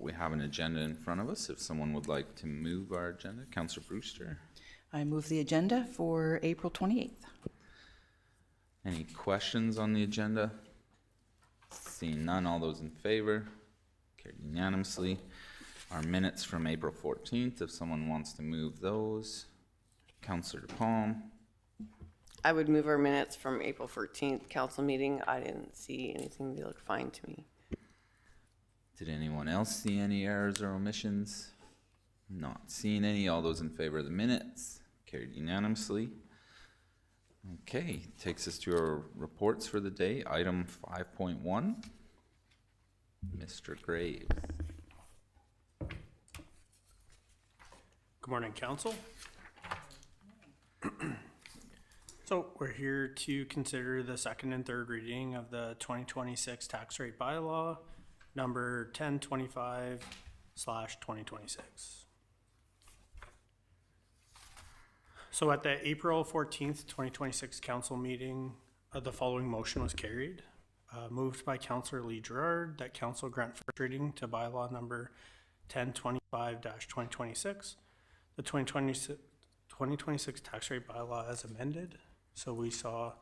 we have an agenda in front of us. If someone would like to move our agenda, Councillor Brewster. I move the agenda for April 28th. Any questions on the agenda? Seeing none, all those in favor? Carried unanimously. Our minutes from April 14th, if someone wants to move those. Councillor Palm. I would move our minutes from April 14th council meeting. I didn't see anything. They look fine to me. Did anyone else see any errors or omissions? Not seeing any. All those in favor of the minutes? Carried unanimously. Okay, takes us to our reports for the day. Item 5.1. Mr. Graves. Good morning, Council. So we're here to consider the second and third reading of the 2026 Tax Rate Bylaw number 1025/2026. So at the April 14th, 2026 council meeting, the following motion was carried. Moved by Councillor Lee Gerard that council grant first reading to bylaw number 1025-2026, the 2026 tax rate bylaw as amended. So we saw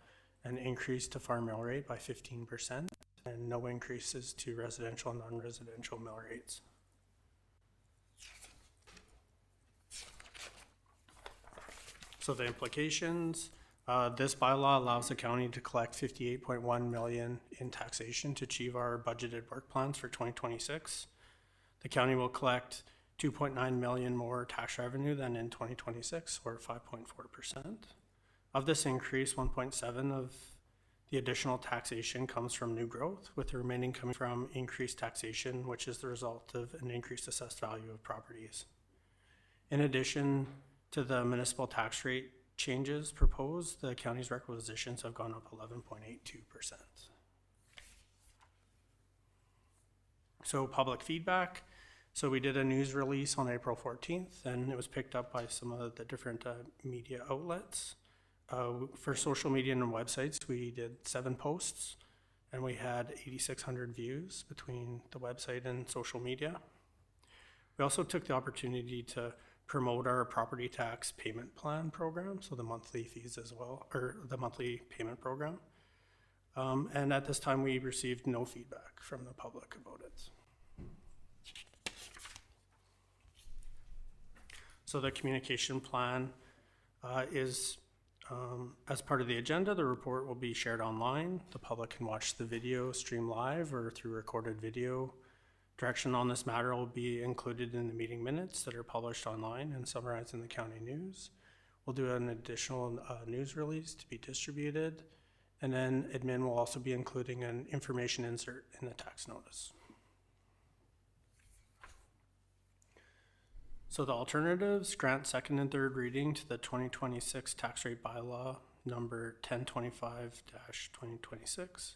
an increase to farm mill rate by 15% and no increases to residential and non-residential mill rates. So the implications, this bylaw allows the county to collect $58.1 million in taxation to achieve our budgeted work plans for 2026. The county will collect $2.9 million more tax revenue than in 2026, or 5.4%. Of this increase, 1.7 of the additional taxation comes from new growth, with the remaining coming from increased taxation, which is the result of an increased assessed value of properties. In addition to the municipal tax rate changes proposed, the county's requisitions have gone up 11.82%. So public feedback. So we did a news release on April 14th, and it was picked up by some of the different media outlets. For social media and websites, we did 7 posts, and we had 8,600 views between the website and social media. We also took the opportunity to promote our property tax payment plan program, so the monthly fees as well, or the monthly payment program. And at this time, we received no feedback from the public about it. So the communication plan is, as part of the agenda, the report will be shared online. The public can watch the video stream live or through recorded video. Direction on this matter will be included in the meeting minutes that are published online and summarized in the county news. We'll do an additional news release to be distributed, and then admin will also be including an information insert in the tax notice. So the alternatives: grant second and third reading to the 2026 tax rate bylaw number 1025-2026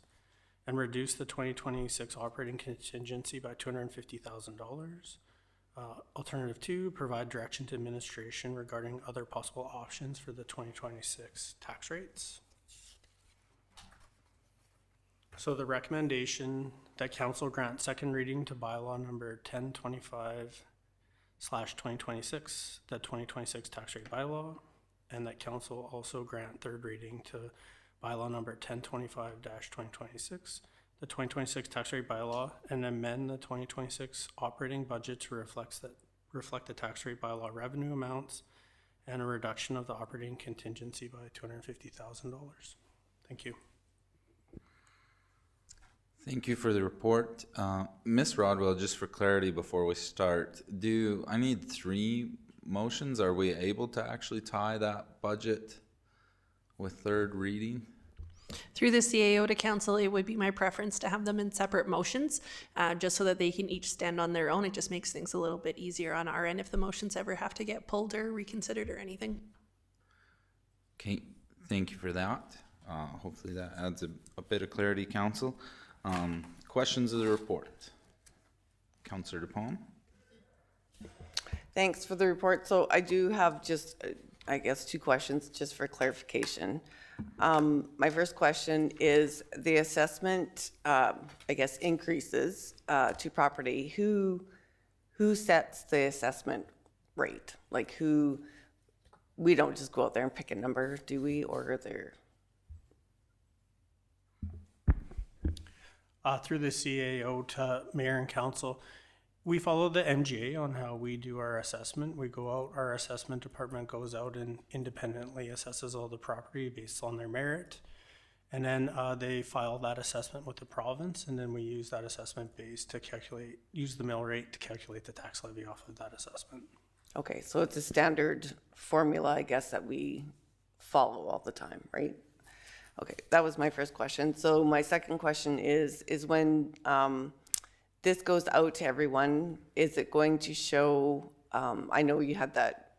and reduce the 2026 operating contingency by $250,000. Alternative 2, provide direction to administration regarding other possible options for the 2026 tax rates. So the recommendation that council grant second reading to bylaw number 1025/2026, the 2026 tax rate bylaw, and that council also grant third reading to bylaw number 1025-2026, the 2026 tax rate bylaw, and amend the 2026 operating budget to reflect the tax rate bylaw revenue amounts and a reduction of the operating contingency by $250,000. Thank you. Thank you for the report. Ms. Rodwell, just for clarity before we start, I need 3 motions? Are we able to actually tie that budget with third reading? Through the CAO to council, it would be my preference to have them in separate motions, just so that they can each stand on their own. It just makes things a little bit easier on our end if the motions ever have to get pulled or reconsidered or anything. Okay, thank you for that. Hopefully that adds a bit of clarity, council. Questions of the report? Councillor DePalm. Thanks for the report. So I do have just, I guess, 2 questions just for clarification. My first question is the assessment, I guess, increases to property. Who who sets the assessment rate? Like we don't just go out there and pick a number, do we? Or are there? Through the CAO to mayor and council, we follow the MGA on how we do our assessment. We go out, our assessment department goes out and independently assesses all the property based on their merit. And then they file that assessment with the province, and then we use that assessment base to use the mill rate to calculate the tax levy off of that assessment. Okay, so it's a standard formula, I guess, that we follow all the time, right? Okay, that was my first question. So my second question is when this goes out to everyone, is it going to show, I know you had that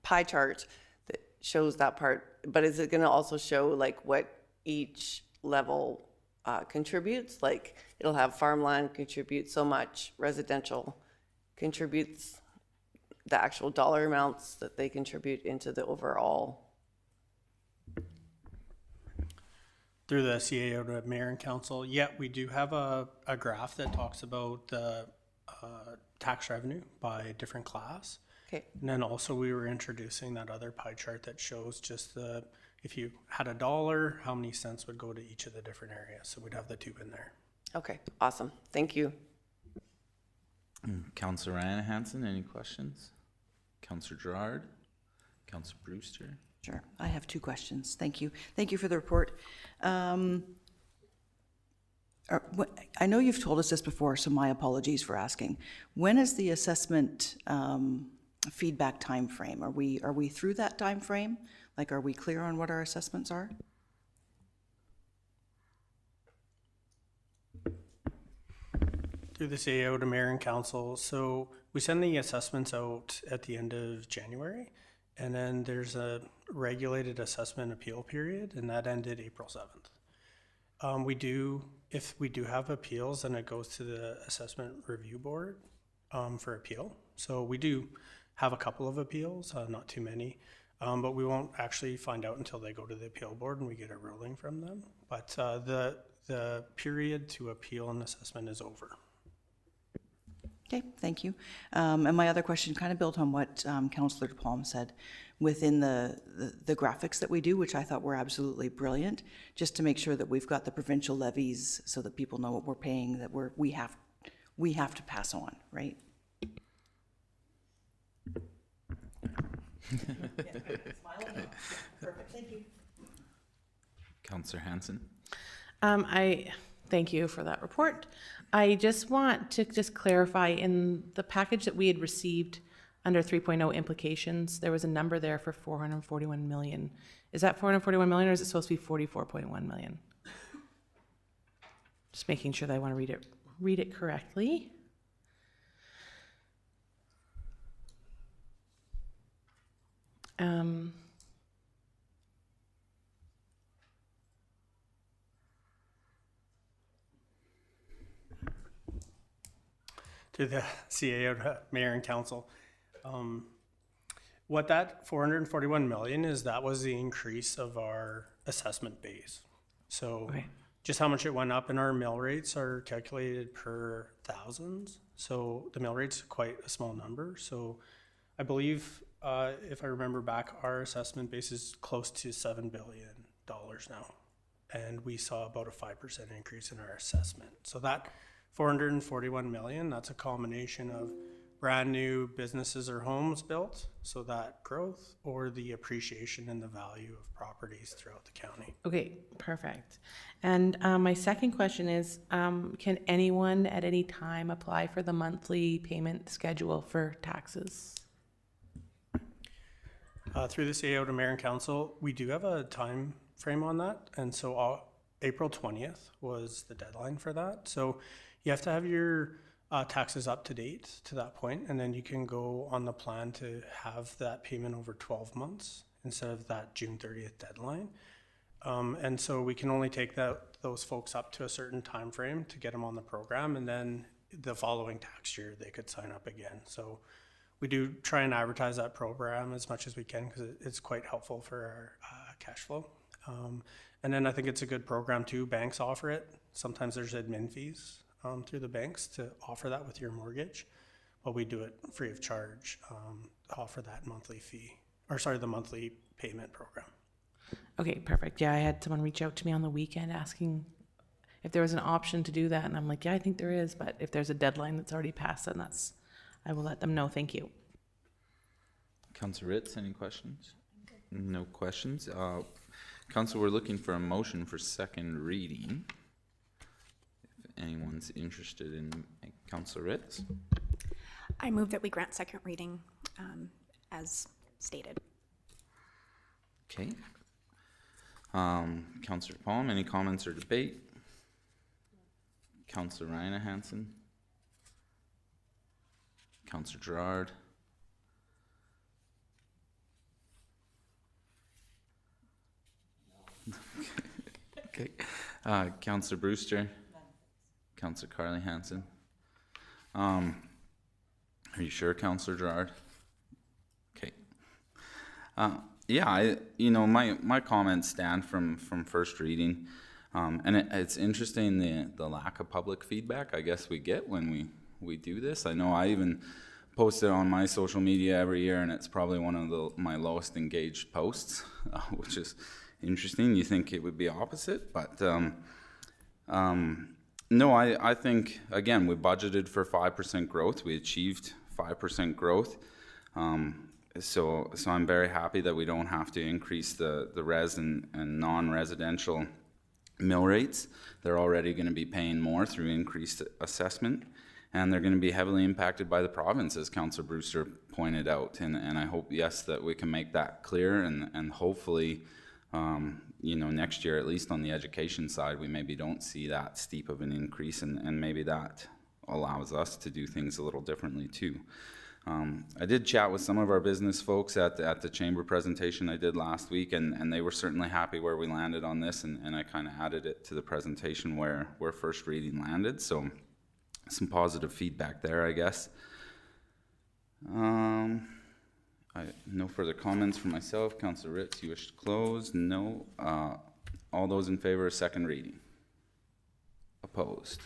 pie chart that shows that part, but is it going to also show like what each level contributes? Like it'll have farmland contribute so much, residential contributes the actual dollar amounts that they contribute into the overall. Through the CAO to mayor and council, yeah, we do have a graph that talks about the tax revenue by different class. Okay. And then also we were introducing that other pie chart that shows just if you had $1, how many cents would go to each of the different areas. So we'd have the two in there. Okay, awesome. Thank you. Councillor Anna Hansen, any questions? Councillor Gerard? Councillor Brewster? Sure. I have 2 questions. Thank you. Thank you for the report. I know you've told us this before, so my apologies for asking. When is the assessment feedback time frame? Are we through that time frame? Like, are we clear on what our assessments are? Through the CAO to mayor and council, so we send the assessments out at the end of January, and then there's a regulated assessment appeal period, and that ended April 7th. If we do have appeals, then it goes to the assessment review board for appeal. So we do have a couple of appeals, not too many, but we won't actually find out until they go to the appeal board and we get a ruling from them. But the period to appeal an assessment is over. Okay, thank you. And my other question kind of built on what Councillor DePalm said within the graphics that we do, which I thought were absolutely brilliant, just to make sure that we've got the provincial levies so that people know what we're paying, that we have to pass on, right? Perfect, thank you. Councillor Hansen? I thank you for that report. I just want to clarify, in the package that we had received under 3.0 implications, there was a number there for 441 million. Is that 441 million, or is it supposed to be 44.1 million? Just making sure that I want to read it correctly. To the CAO, mayor and council. What that 441 million is, that was the increase of our assessment base. So Okay. just how much it went up, and our mill rates are calculated per thousands. So the mill rate's quite a small number. So I believe, if I remember back, our assessment base is close to $7 billion now. And we saw about a 5% increase in our assessment. So that 441 million, that's a combination of brand new businesses or homes built, so that growth, or the appreciation in the value of properties throughout the county. Okay, perfect. And my second question is, can anyone at any time apply for the monthly payment schedule for taxes? Through the CAO to mayor and council, we do have a time frame on that, and so April 20th was the deadline for that. So you have to have your taxes up to date to that point, and then you can go on the plan to have that payment over 12 months instead of that June 30th deadline. And so we can only take those folks up to a certain time frame to get them on the program, and then the following tax year they could sign up again. So we do try and advertise that program as much as we can, because it's quite helpful for our cash flow. And then I think it's a good program too. Banks offer it. Sometimes there's admin fees. through the banks to offer that with your mortgage, but we do it free of charge, offer that monthly fee, or sorry, the monthly payment program. Okay, perfect. Yeah, I had someone reach out to me on the weekend asking if there was an option to do that, and I'm like, yeah, I think there is, but if there's a deadline that's already passed, then I will let them know. Thank you. Councillor Ritz, any questions? No questions. Council, we're looking for a motion for second reading. If anyone's interested in Councillor Ritz. I move that we grant second reading as stated. Okay. Councillor Palm, any comments or debate? Councillor Ryan Hansen? Councillor Gerard? Okay. Councillor Brewster? Councillor Carly Hansen? Are you sure, Councillor Gerard? Okay. Yeah, my comments stand from first reading, and it's interesting the lack of public feedback I guess we get when we do this. I know I even post it on my social media every year, and it's probably one of my lowest engaged posts, which is interesting. You think it would be opposite, but no, I think, again, we budgeted for 5% growth. We achieved 5% growth. So I'm very happy that we don't have to increase the res and non-residential mill rates. They're already going to be paying more through increased assessment, and they're going to be heavily impacted by the province, as Councillor Brewster pointed out. And I hope, yes, that we can make that clear, and hopefully, next year, at least on the education side, we maybe don't see that steep of an increase, and maybe that allows us to do things a little differently too. I did chat with some of our business folks at the chamber presentation I did last week, and they were certainly happy where we landed on this, and I kind of added it to the presentation where first reading landed, so some positive feedback there, I guess. No further comments from myself. Councillor Ritz, you wish to close? No. All those in favor of second reading? Opposed?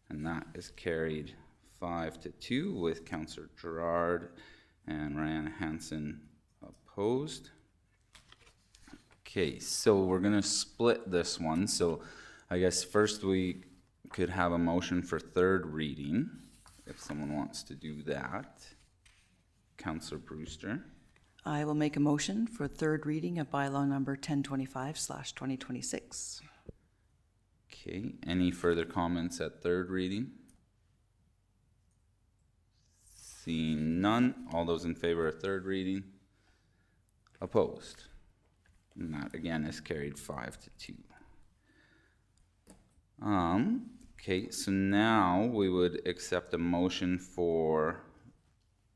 And that is carried 5-2 with Councillor Gerard and Ryan Hansen opposed. Okay, so we're going to split this one. So I guess first we could have a motion for third reading, if someone wants to do that. Councillor Brewster. I will make a motion for third reading of bylaw number 1025/2026. Okay, any further comments at third reading? Seeing none, all those in favor of third reading? Opposed? And that again is carried 5-2. Okay, so now we would accept a motion for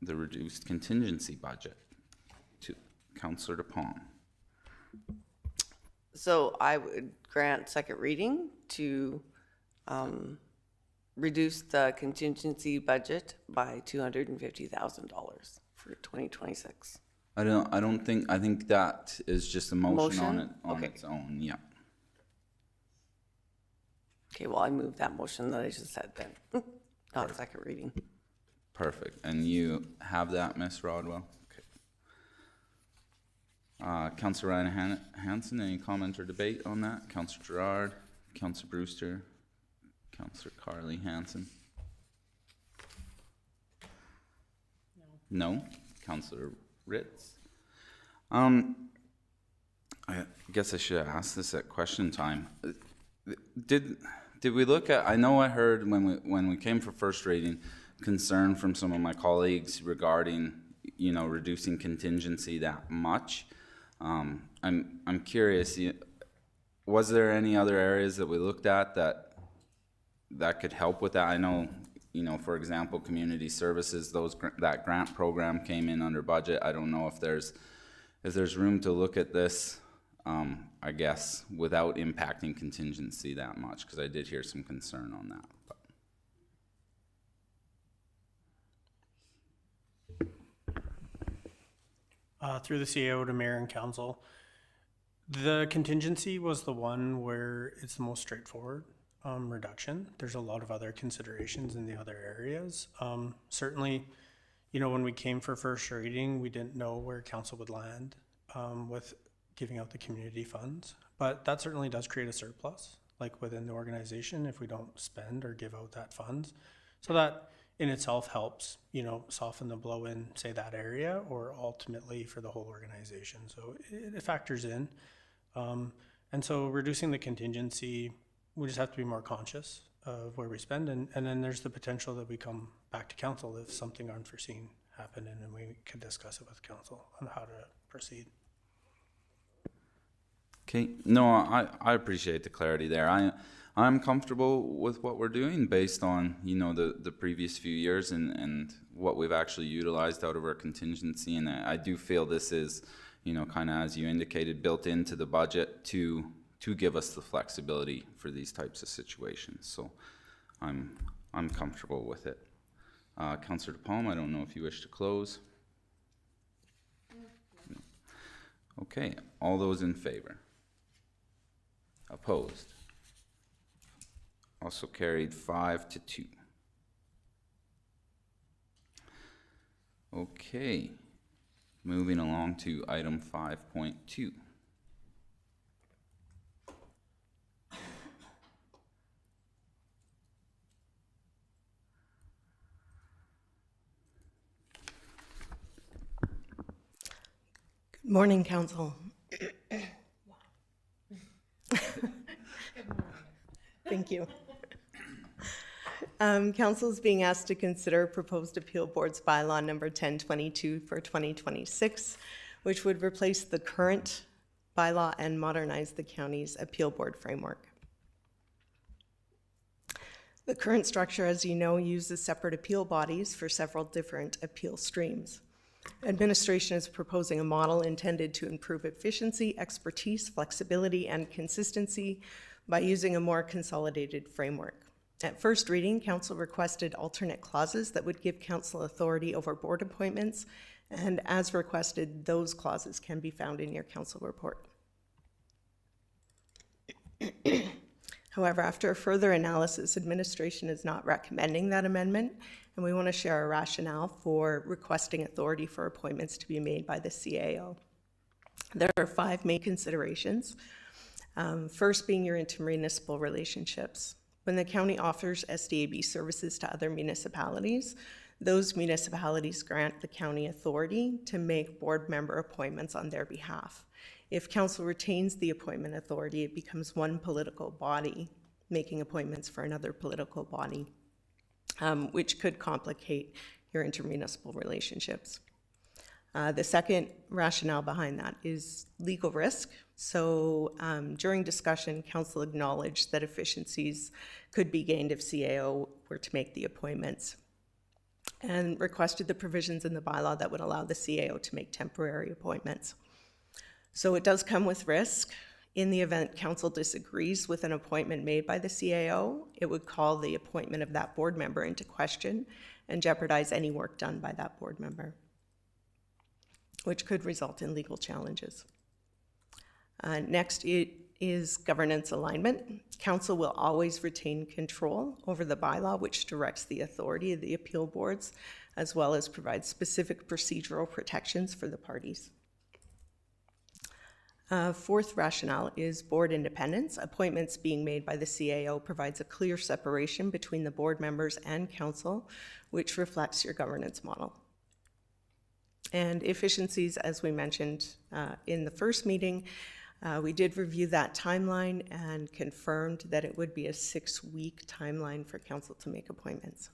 the reduced contingency budget to Councillor DePalm. So I would grant second reading to reduce the contingency budget by $250,000 for 2026. I think that is just a motion on it on Okay. its own. Yeah. Okay, well, I move that motion that I just said then, not second reading. Perfect. And you have that, Ms. Rodwell? Okay. Councillor Ryan Hansen, any comment or debate on that? Councillor Gerard, Councillor Brewster, Councillor Carly Hansen? No. Councillor Ritz? I guess I should have asked this at question time. Did we look at, I know I heard when we came for first reading, concern from some of my colleagues regarding, reducing contingency that much. I'm curious, was there any other areas that we looked at that could help with that? I know, for example, community services, that grant program came in under budget. I don't know if there's room to look at this, I guess, without impacting contingency that much, because I did hear some concern on that. Through the CAO to Mayor and Council, the contingency was the one where it's the most straightforward. reduction. There's a lot of other considerations in the other areas. Certainly, you know, when we came for first reading, we didn't know where council would land with giving out the community funds, but that certainly does create a surplus, like within the organization, if we don't spend or give out that funds. So that in itself helps, you know, soften the blow in, say, that area, or ultimately for the whole organization. So it factors in. And so reducing the contingency, we just have to be more conscious of where we spend. And then there's the potential that we come back to council if something unforeseen happened, and then we could discuss it with council on how to proceed. Okay, no, I appreciate the clarity there. I'm comfortable with what we're doing based on, you know, the previous few years and what we've actually utilized out of our contingency. And I do feel this is, you know, kind of, as you indicated, built into the budget to give us the flexibility for these types of situations. So I'm comfortable with it. Councillor DePalma, I don't know if you wish to close. No. Okay, all those in favor? Opposed? Also carried 5-2. Okay, moving along to item 5.2. Good morning, Council. Thank you. Council is being asked to consider proposed Appeal Boards Bylaw number 1022 for 2026, which would replace the current bylaw and modernize the county's appeal board framework. The current structure, as you know, uses separate appeal bodies for several different appeal streams. Administration is proposing a model intended to improve efficiency, expertise, flexibility, and consistency by using a more consolidated framework. At first reading, Council requested alternate clauses that would give Council authority over board appointments, and as requested, those clauses can be found in your Council report. However, after a further analysis, administration is not recommending that amendment, and we want to share a rationale for requesting authority for appointments to be made by the CAO. There are 5 main considerations. First being your intermunicipal relationships. When the county offers SDAB services to other municipalities, those municipalities grant the county authority to make board member appointments on their behalf. If council retains the appointment authority, it becomes one political body making appointments for another political body, which could complicate your intermunicipal relationships. The second rationale behind that is legal risk. So during discussion, council acknowledged that efficiencies could be gained if CAO were to make the appointments, and requested the provisions in the bylaw that would allow the CAO to make temporary appointments. So it does come with risk. In the event council disagrees with an appointment made by the CAO, it would call the appointment of that board member into question and jeopardize any work done by that board member, which could result in legal challenges. Next, it is governance alignment. Council will always retain control over the bylaw, which directs the authority of the appeal boards, as well as provides specific procedural protections for the parties. Fourth rationale is board independence. Appointments being made by the CAO provides a clear separation between the board members and council, which reflects your governance model. And efficiencies, as we mentioned in the first meeting, we did review that timeline and confirmed that it would be a 6-week timeline for council to make appointments.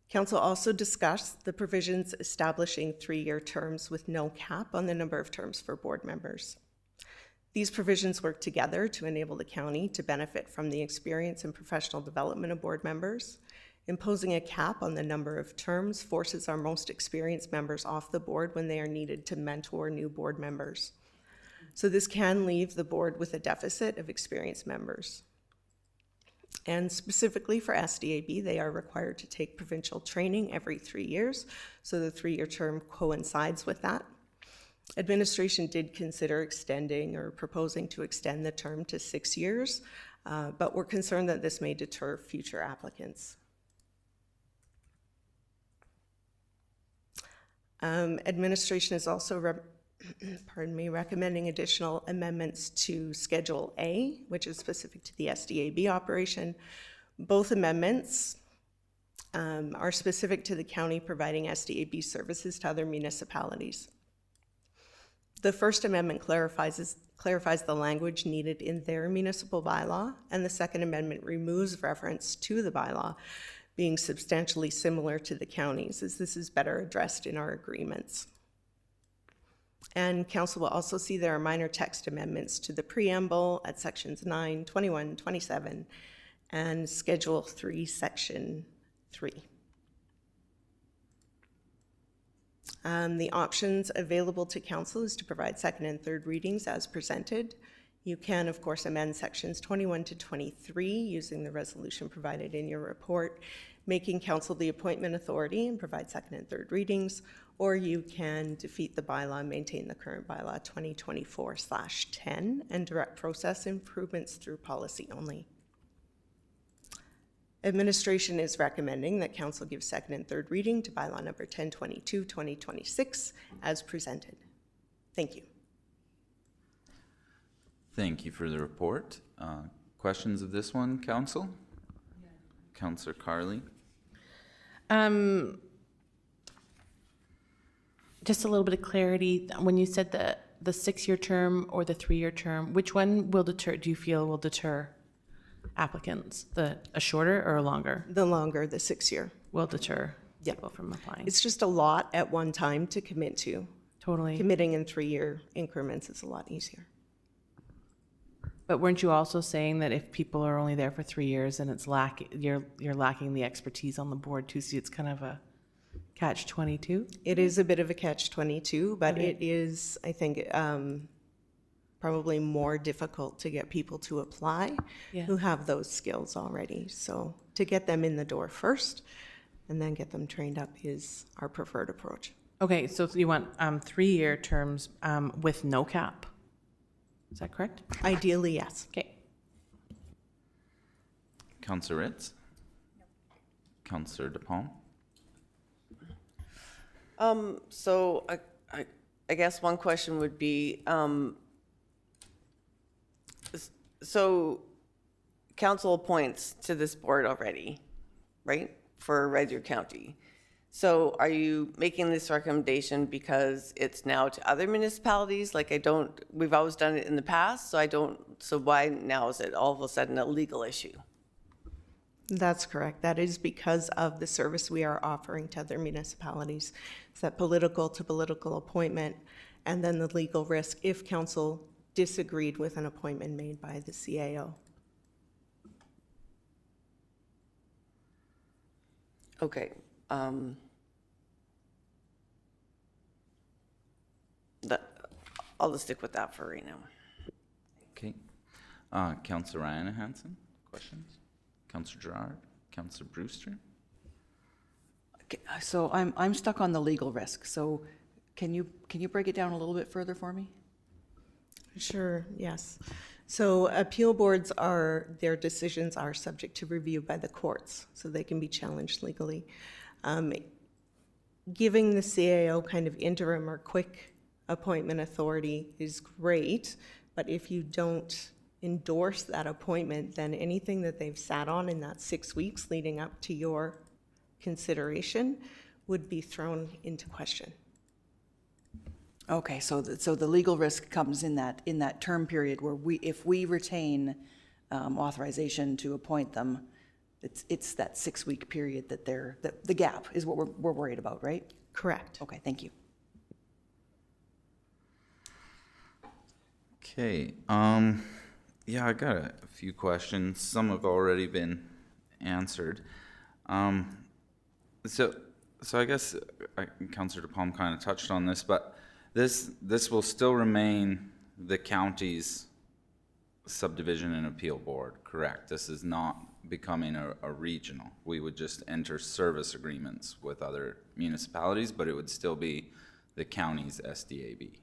Council also discussed the provisions establishing 3-year terms with no cap on the number of terms for board members. These provisions work together to enable the county to benefit from the experience and professional development of board members. Imposing a cap on the number of terms forces our most experienced members off the board when they are needed to mentor new board members. So this can leave the board with a deficit of experienced members. And specifically for SDAB, they are required to take provincial training every 3 years, so the 3-year term coincides with that. Administration did consider extending or proposing to extend the term to 6 years, but we're concerned that this may deter future applicants. Administration is also recommending additional amendments to Schedule A, which is specific to the SDAB operation. Both amendments are specific to the county providing SDAB services to other municipalities. The first amendment clarifies the language needed in their municipal bylaw, and the second amendment removes reference to the bylaw being substantially similar to the county's, as this is better addressed in our agreements. And council will also see there are minor text amendments to the preamble at sections 9, 21, 27, and Schedule 3, Section 3. The options available to council is to provide second and third readings as presented. You can, of course, amend sections 21 to 23 using the resolution provided in your report, making council the appointment authority and provide second and third readings, or you can defeat the bylaw and maintain the current bylaw 2024/10 and direct process improvements through policy only. Administration is recommending that council give second and third reading to bylaw number 1022/2026 as presented. Thank you. Thank you for the report. Questions of this one, council? Councillor Carley? Just a little bit of clarity. When you said the 6-year term or the 3-year term, which one will deter, do you feel will deter applicants? A shorter or a longer? The longer, the 6-year. Will deter Yeah. people from applying. It's just a lot at one time to commit to. Totally. Committing in 3-year increments is a lot easier. But weren't you also saying that if people are only there for 3 years and it's you're lacking the expertise on the board too, so it's kind of a catch-22? It is a bit of a catch-22, but Okay. it is, I think, probably more difficult to get people to apply Yeah. who have those skills already. So to get them in the door first and then get them trained up is our preferred approach. Okay, so you want 3-year terms with no cap? Is that correct? Ideally, yes. Okay. Councillor Ritz? Councillor DePalm? So I guess one question would be, so council appoints to this board already, right, for Red Deer County. So are you making this recommendation because it's now to other municipalities? Like we've always done it in the past, so why now is it all of a sudden a legal issue? That's correct. That is because of the service we are offering to other municipalities. It's that political to political appointment, and then the legal risk if council disagreed with an appointment made by the CAO. Okay. I'll just stick with that for right now. Okay. Councillor Ryan Hansen, questions? Councillor Gerard? Councillor Brewster? Okay, so I'm stuck on the legal risk. So can you break it down a little bit further for me? Sure, yes. So appeal boards their decisions are subject to review by the courts, so they can be challenged legally. Giving the CAO kind of interim or quick appointment authority is great, but if you don't endorse that appointment, then anything that they've sat on in that 6 weeks leading up to your consideration would be thrown into question. Okay, so the legal risk comes in that term period where if we retain authorization to appoint them, it's that 6-week period that the gap is what we're worried about, right? Correct. Okay, thank you. Okay, yeah, I got a few questions. Some have already been answered. So I guess Councillor DePalm kind of touched on this, but this will still remain the county's subdivision and appeal board, correct? This is not becoming a regional. We would just enter service agreements with other municipalities, but it would still be the county's SDAB.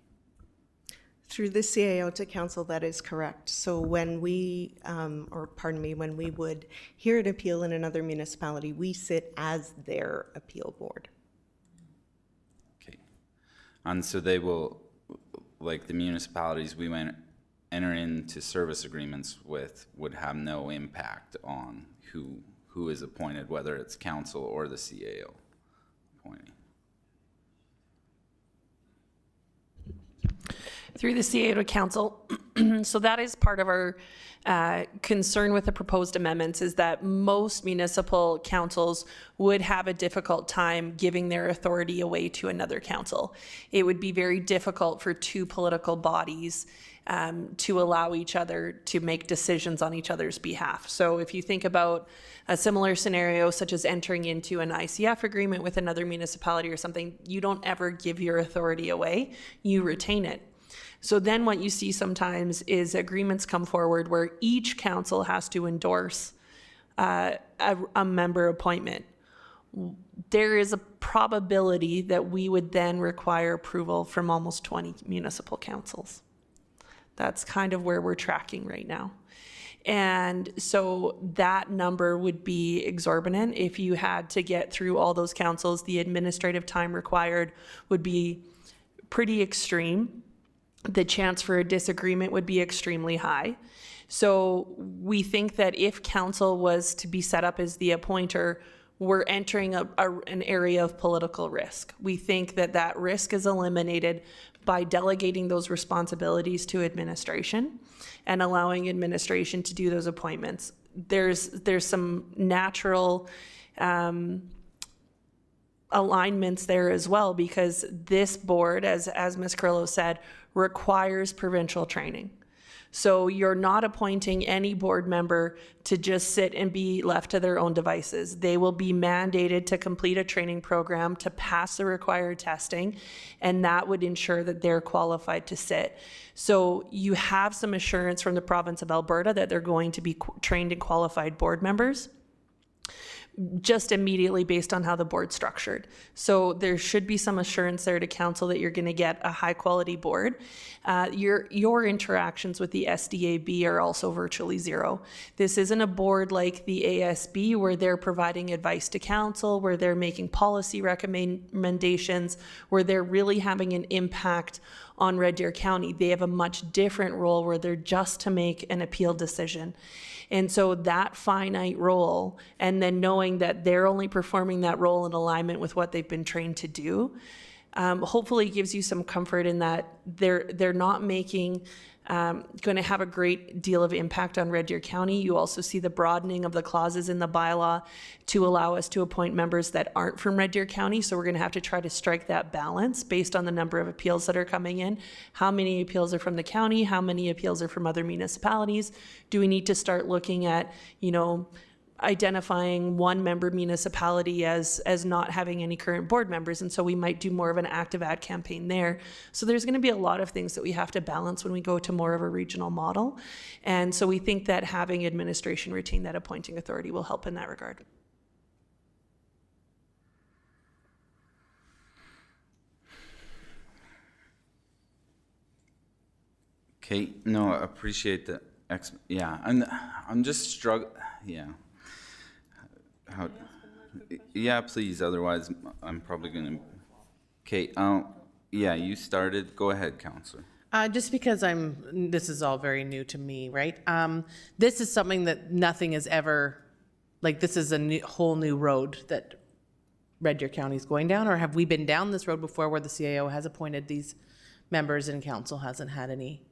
Through the CAO to council, that is correct. So when we, when we would hear an appeal in another municipality, we sit as their appeal board. Okay. And so they will, like the municipalities we went enter into service agreements with, would have no impact on who is appointed, whether it's council or the CAO appointing. Through the CAO to council. So that is part of our concern with the proposed amendments, is that most municipal councils would have a difficult time giving their authority away to another council. It would be very difficult for two political bodies to allow each other to make decisions on each other's behalf. So if you think about a similar scenario, such as entering into an ICF agreement with another municipality or something, you don't ever give your authority away, you retain it. So then what you see sometimes is agreements come forward where each council has to endorse a member appointment. There is a probability that we would then require approval from almost 20 municipal councils. That's kind of where we're tracking right now. And so that number would be exorbitant. If you had to get through all those councils, the administrative time required would be pretty extreme. The chance for a disagreement would be extremely high. So we think that if council was to be set up as the appointer, we're entering an area of political risk. We think that that risk is eliminated by delegating those responsibilities to administration and allowing administration to do those appointments. There's some natural alignments there as well, because this board, as Ms. Carrillo said, requires provincial training. So you're not appointing any board member to just sit and be left to their own devices. They will be mandated to complete a training program to pass the required testing, and that would ensure that they're qualified to sit. So you have some assurance from the province of Alberta that they're going to be trained and qualified board members, just immediately based on how the board's structured. So there should be some assurance there to council that you're going to get a high quality board. Your interactions with the SDAB are also virtually zero. This isn't a board like the ASB where they're providing advice to council, where they're making policy recommendations, where they're really having an impact on Red Deer County. They have a much different role where they're just to make an appeal decision. And so that finite role, and then knowing that they're only performing that role in alignment with what they've been trained to do, hopefully gives you some comfort in that they're not making, going to have a great deal of impact on Red Deer County. You also see the broadening of the clauses in the bylaw to allow us to appoint members that aren't from Red Deer County. So we're going to have to try to strike that balance based on the number of appeals that are coming in. How many appeals are from the county? How many appeals are from other municipalities? Do we need to start looking at, identifying one member municipality as not having any current board members, and so we might do more of an active ad campaign there. So there's going to be a lot of things that we have to balance when we go to more of a regional model, and so we think that having administration retain that appointing authority will help in that regard. Okay, no, I appreciate the yeah, I'm just struggling. Yeah. Yeah, please. Otherwise, I'm probably going to. Okay. Yeah, you started. Go ahead, Counselor. Just because this is all very new to me, right? This is something that nothing is ever, like this is a whole new road that Red Deer County is going down, or have we been down this road before where the CAO has appointed these members and council hasn't had any?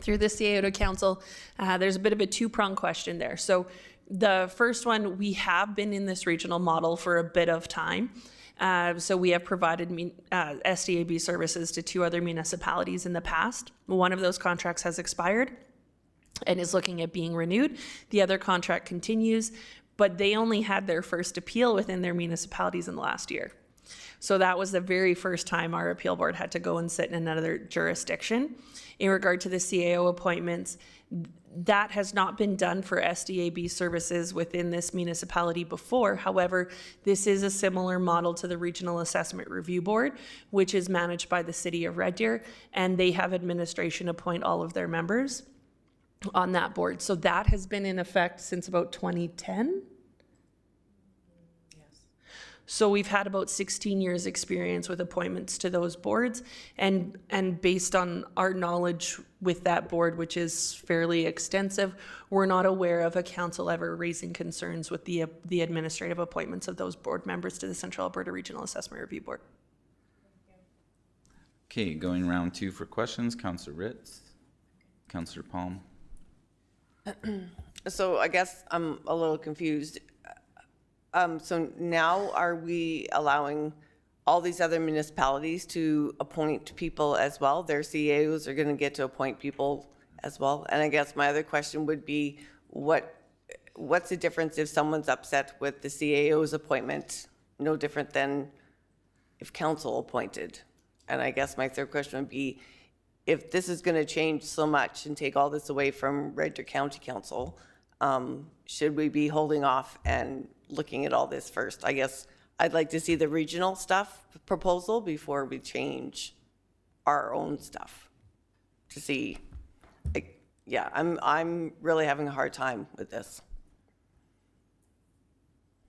Through the CAO to council, there's a bit of a two-pronged question there. So the first one, we have been in this regional model for a bit of time. So we have provided SDAB services to 2 other municipalities in the past. One of those contracts has expired and is looking at being renewed. The other contract continues, but they only had their first appeal within their municipalities in the last year. So that was the very first time our appeal board had to go and sit in another jurisdiction. In regard to the CAO appointments, that has not been done for SDAB services within this municipality before. However, this is a similar model to the Regional Assessment Review Board, which is managed by the City of Red Deer, and they have administration appoint all of their members on that board. So that has been in effect since about 2010. So we've had about 16 years experience with appointments to those boards, and based on our knowledge with that board, which is fairly extensive, we're not aware of a council ever raising concerns with the administrative appointments of those board members to the Central Alberta Regional Assessment Review Board. Okay, going round 2 for questions. Councillor Ritz, Councillor Palm. So I guess I'm a little confused. So now are we allowing all these other municipalities to appoint people as well? Their CAOs are going to get to appoint people as well? And I guess my other question would be, what's the difference if someone's upset with the CAO's appointment? No different than if council appointed. And I guess my third question would be, if this is going to change so much and take all this away from Red Deer County Council, should we be holding off and looking at all this first? I guess I'd like to see the regional stuff proposal before we change our own stuff to see. Yeah, I'm really having a hard time with this.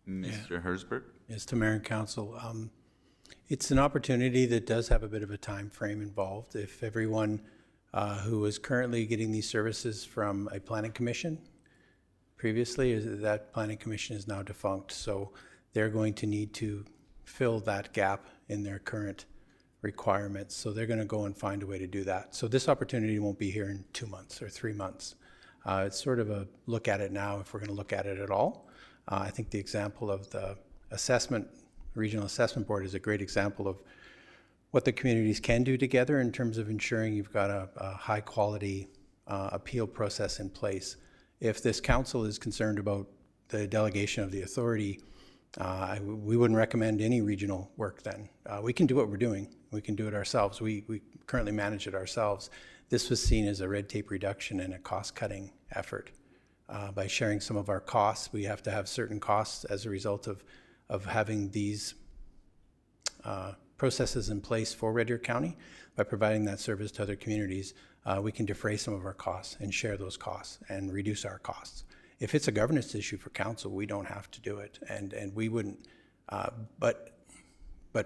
Mr. Herzberg? Yes, to Mayor and Council. It's an opportunity that does have a bit of a time frame involved. If everyone who is currently getting these services from a planning commission previously, that planning commission is now defunct, so they're going to need to fill that gap in their current requirements. So they're going to go and find a way to do that. So this opportunity won't be here in 2 months or 3 months. It's sort of a look at it now if we're going to look at it at all. I think the example of the Regional Assessment Board is a great example of what the communities can do together in terms of ensuring you've got a high quality appeal process in place. If this council is concerned about the delegation of the authority, we wouldn't recommend any regional work then. We can do what we're doing. We can do it ourselves. We currently manage it ourselves. This was seen as a red tape reduction and a cost-cutting effort. By sharing some of our costs, we have to have certain costs as a result of having these processes in place for Red Deer County. By providing that service to other communities, we can defray some of our costs and share those costs and reduce our costs. If it's a governance issue for council, we don't have to do it, and we wouldn't. But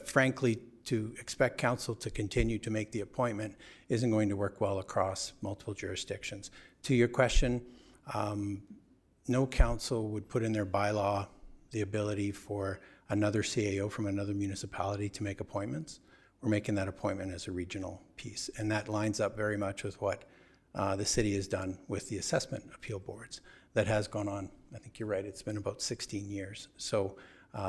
frankly, to expect council to continue to make the appointment isn't going to work well across multiple jurisdictions. To your question, no council would put in their bylaw the ability for another CAO from another municipality to make appointments. We're making that appointment as a regional piece, and that lines up very much with what the city has done with the assessment appeal boards. That has gone on, I think you're right, it's been about 16 years. So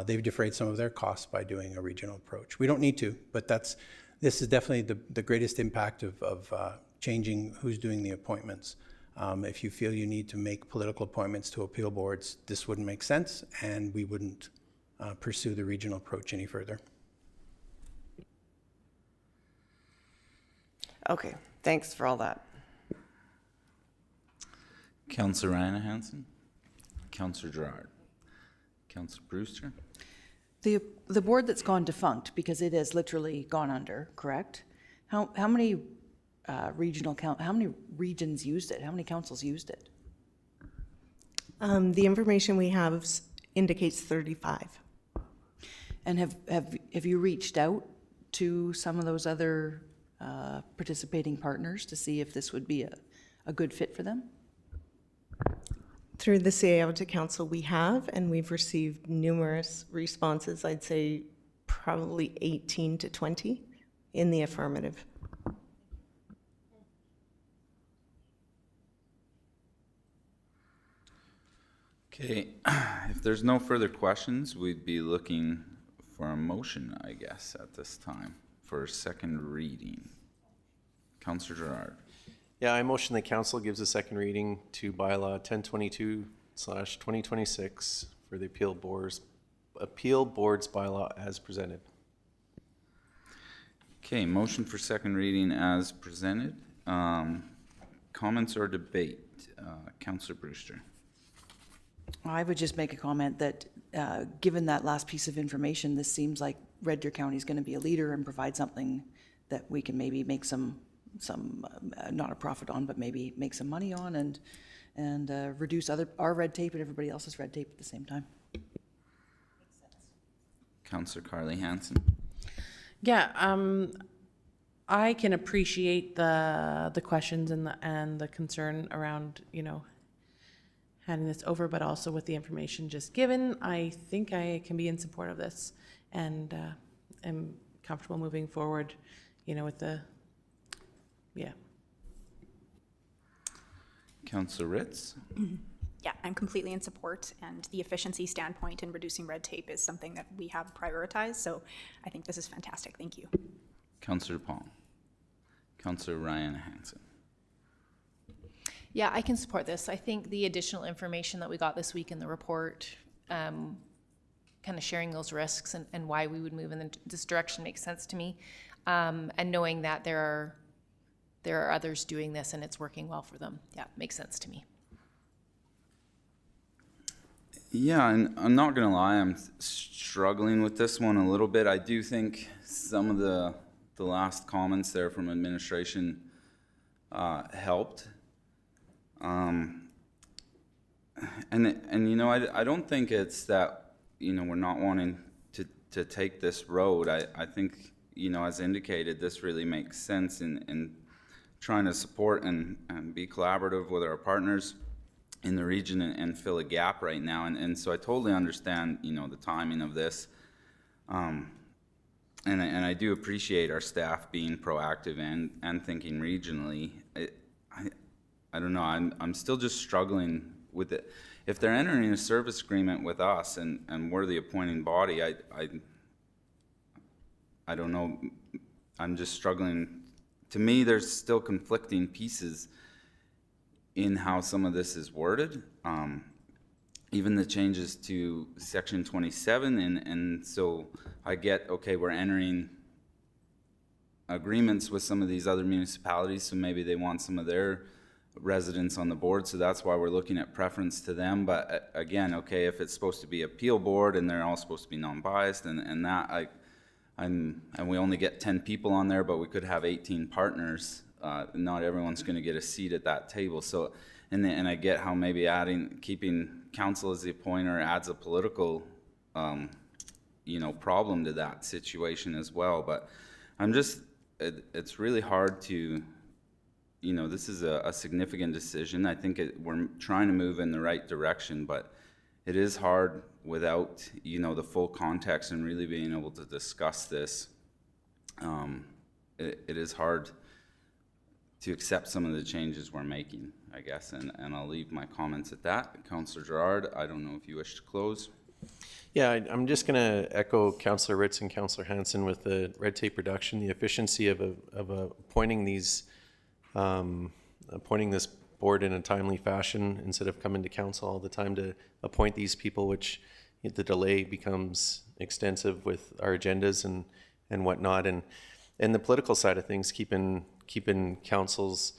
they've defrayed some of their costs by doing a regional approach. We don't need to, but this is definitely the greatest impact of changing who's doing the appointments. If you feel you need to make political appointments to appeal boards, this wouldn't make sense, and we wouldn't pursue the regional approach any further. Okay, thanks for all that. Councillor Ryan Hansen, Councillor Gerard, Councillor Brewster. The board that's gone defunct, because it has literally gone under, correct? How many how many regions used it? How many councils used it? The information we have indicates 35. And have you reached out to some of those other participating partners to see if this would be a good fit for them? Through the CAO to council we have, and we've received numerous responses, I'd say probably 18 to 20 in the affirmative. Okay, if there's no further questions, we'd be looking for a motion, I guess, at this time for a second reading. Councillor Gerard. Yeah, I motion the council gives a second reading to bylaw 1022/2026 for the Appeal Boards Bylaw as presented. Okay, motion for second reading as presented. Comments or debate? Councillor Brewster. I would just make a comment that, given that last piece of information, this seems like Red Deer County is going to be a leader and provide something that we can maybe make some not a profit on, but maybe make some money on, and reduce our red tape and everybody else's red tape at the same time. Councillor Carly Hansen. Yeah, I can appreciate the questions and the concern around, you know, handing this over, but also with the information just given, I think I can be in support of this, and am comfortable moving forward, you know, with the, yeah. Councillor Ritz. Yeah, I'm completely in support, and the efficiency standpoint in reducing red tape is something that we have prioritized, so I think this is fantastic. Thank you. Councillor Palm. Councillor Ryan Hansen. Yeah, I can support this. I think the additional information that we got this week in the report, kind of sharing those risks and why we would move in this direction makes sense to me. And knowing that there are others doing this and it's working well for them. Yeah, makes sense to me. Yeah, and I'm not gonna lie, I'm struggling with this one a little bit. I do think some of the last comments there from administration helped. And you know, I don't think it's that, you know, we're not wanting to take this road. I think, you know, as indicated, this really makes sense in trying to support and be collaborative with our partners in the region and fill a gap right now. And so I totally understand, you know, the timing of this. And I do appreciate our staff being proactive and thinking regionally. I don't know, I'm still just struggling with it. If they're entering a service agreement with us and we're the appointing body, I don't know, I'm just struggling. To me, there's still conflicting pieces in how some of this is worded. Even the changes to section 27, and so I get, okay, we're entering agreements with some of these other municipalities, so maybe they want some of their residents on the board, so that's why we're looking at preference to them. But again, okay, if it's supposed to be appeal board and they're all supposed to be non-biased, and that and we only get 10 people on there, but we could have 18 partners. Not everyone's going to get a seat at that table. So, and I get how maybe keeping council as the appointer adds a political, you know, problem to that situation as well. But I'm just, it's really hard to, you know, this is a significant decision. I think we're trying to move in the right direction, but it is hard without, you know, the full context and really being able to discuss this. It is hard to accept some of the changes we're making, I guess, and I'll leave my comments at that. Councillor Gerard, I don't know if you wish to close. Yeah, I'm just going to echo Councillor Ritz and Councillor Hansen with the red tape reduction, the efficiency of appointing this board in a timely fashion instead of coming to council all the time to appoint these people, which the delay becomes extensive with our agendas and whatnot, and the political side of things, keeping councils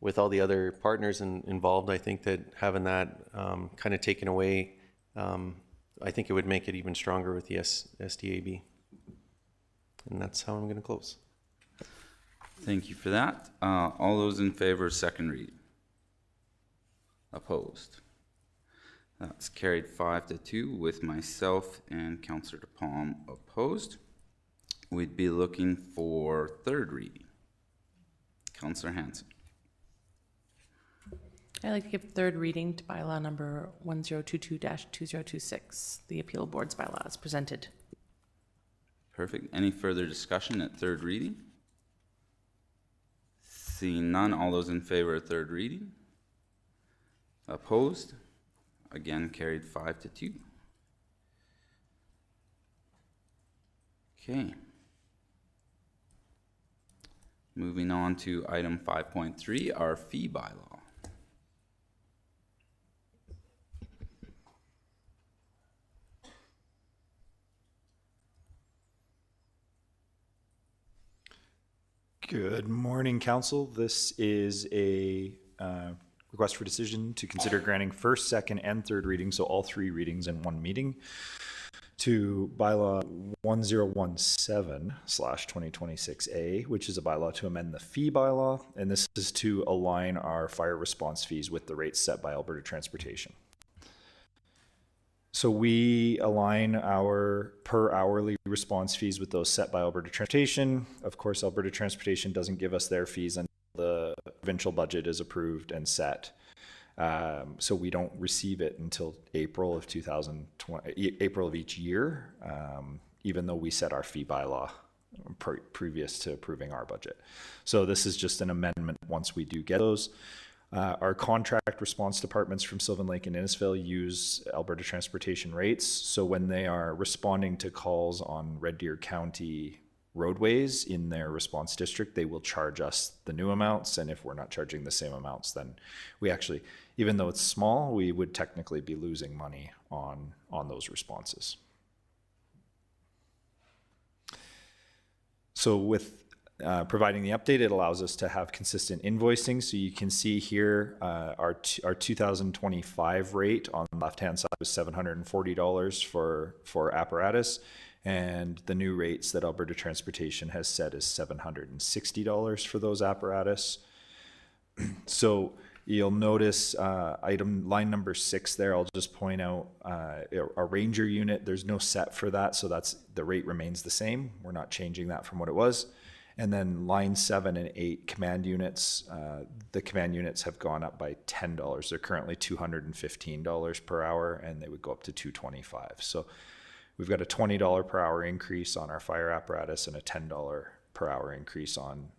with all the other partners involved. I think that having that kind of taken away, I think it would make it even stronger with the SDAB. And that's how I'm going to close. Thank you for that. All those in favor of second reading? Opposed? That's carried 5-2 with myself and Councillor DePalm opposed. We'd be looking for third reading. Councillor Hansen. I'd like to give third reading to bylaw number 1022-2026, the Appeal Boards Bylaw as presented. Perfect. Any further discussion at third reading? Seeing none, all those in favor of third reading? Opposed? Again, carried 5-2. Okay. Moving on to item 5.3, our fee bylaw. Good morning, Council. This is a request for decision to consider granting first, second, and third readings, so all three readings in one meeting, to bylaw 1017/2026A, which is a bylaw to amend the fee bylaw, and this is to align our fire response fees with the rates set by Alberta Transportation. So we align our per hourly response fees with those set by Alberta Transportation. Of course, Alberta Transportation doesn't give us their fees until the provincial budget is approved and set. So we don't receive it until April of 2020, April of each year, even though we set our fee bylaw previous to approving our budget. So this is just an amendment once we do get those. Our contract response departments from Sylvan Lake and Innisfil use Alberta Transportation rates. So when they are responding to calls on Red Deer County roadways in their response district, they will charge us the new amounts. And if we're not charging the same amounts, then we actually, even though it's small, we would technically be losing money on those responses. So with providing the update, it allows us to have consistent invoicing. So you can see here our 2025 rate on the left-hand side was $740 for apparatus, and the new rates that Alberta Transportation has set is $760 for those apparatus. So you'll notice line number 6 there. I'll just point out a Ranger unit. There's no set for that, so the rate remains the same. We're not changing that from what it was. And then line 7 and 8 command units, the command units have gone up by $10. They're currently $215 per hour, and they would go up to $225. So we've got a $20 per hour increase on our fire apparatus and a $10 per hour increase on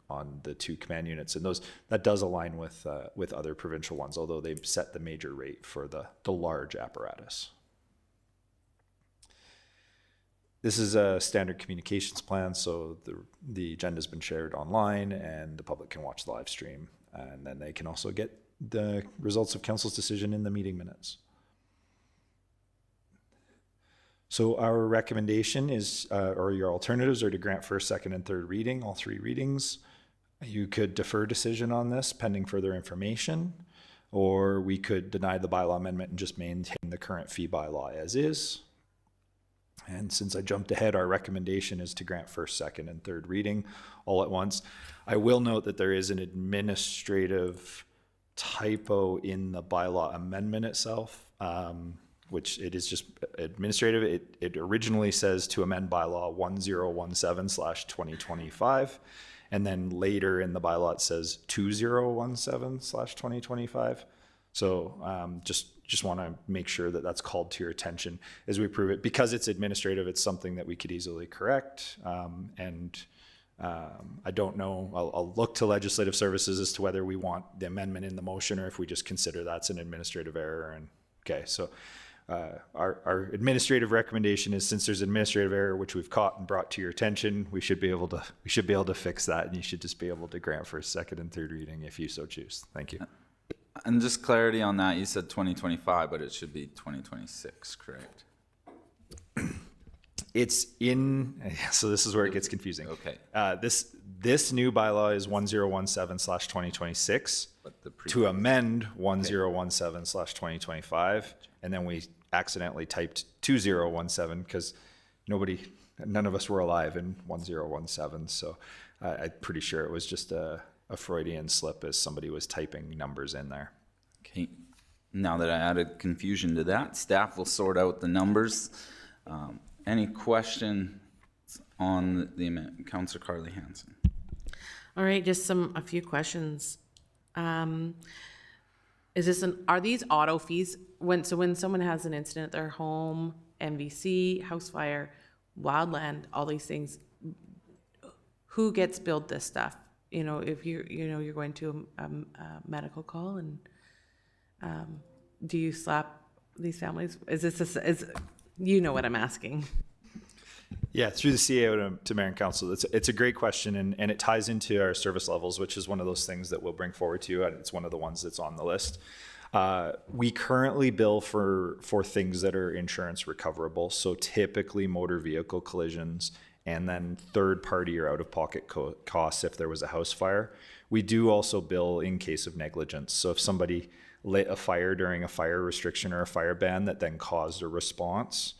the 2 command units. And that does align with other provincial ones, although they've set the major rate for the large apparatus. This is a standard communications plan, so the agenda's been shared online and the public can watch the live stream, and then they can also get the results of council's decision in the meeting minutes. So our recommendation is, or your alternatives are to grant first, second, and third reading, all 3 readings. You could defer decision on this pending further information, or we could deny the bylaw amendment and just maintain the current fee bylaw as is. And since I jumped ahead, our recommendation is to grant first, second, and third reading all at once. I will note that there is an administrative typo in the bylaw amendment itself, which it is just administrative. It originally says to amend bylaw 1017/2025, and then later in the bylaw it says 2017/2025. So just want to make sure that that's called to your attention as we approve it. Because it's administrative, it's something that we could easily correct. I don't know, I'll look to legislative services as to whether we want the amendment in the motion or if we just consider that's an administrative error. And okay, so our administrative recommendation is, since there's administrative error which we've caught and brought to your attention, we should be able to fix that, and you should just be able to grant first, second, and third reading if you so choose. Thank you. And just clarity on that, you said 2025, but it should be 2026, correct? It's in, so this is where it gets confusing. Okay. This new bylaw is 1017/2026 to amend 1017/2025, and then we accidentally typed 2017 because none of us were alive in 1017. So I'm pretty sure it was just a Freudian slip as somebody was typing numbers in there. Okay. Now that I added confusion to that, staff will sort out the numbers. Any questions on the amendment? Councillor Carly Hansen. All right, just a few questions. Are these auto fees? When someone has an incident at their home, MVC, house fire, wildland, all these things, who gets billed this stuff? If you're going to a medical call, and do you slap these families? You know what I'm asking. Yeah, through the CAO to Mayor and Council. It's a great question, and it ties into our service levels, which is one of those things that we'll bring forward to you, and it's one of the ones that's on the list. We currently bill for things that are insurance recoverable, so typically motor vehicle collisions and then third-party or out-of-pocket costs if there was a house fire. We do also bill in case of negligence. So if somebody lit a fire during a fire restriction or a fire ban that then caused a response,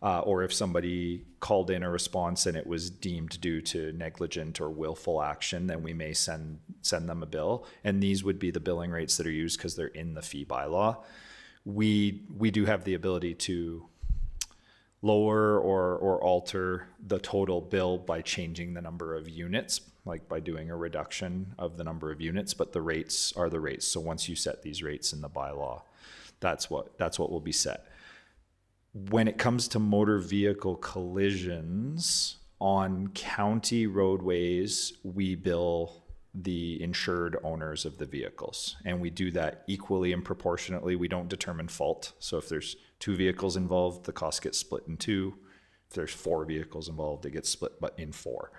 or if somebody called in a response and it was deemed due to negligent or willful action, then we may send them a bill. And these would be the billing rates that are used because they're in the fee bylaw. We do have the ability to lower or alter the total bill by changing the number of units, like by doing a reduction of the number of units, but the rates are the rates. So once you set these rates in the bylaw, that's what will be set. When it comes to motor vehicle collisions on county roadways, we bill the insured owners of the vehicles, and we do that equally and proportionately. We don't determine fault. So if there's 2 vehicles involved, the cost gets split in 2. If there's 4 vehicles involved, it gets split but in 4.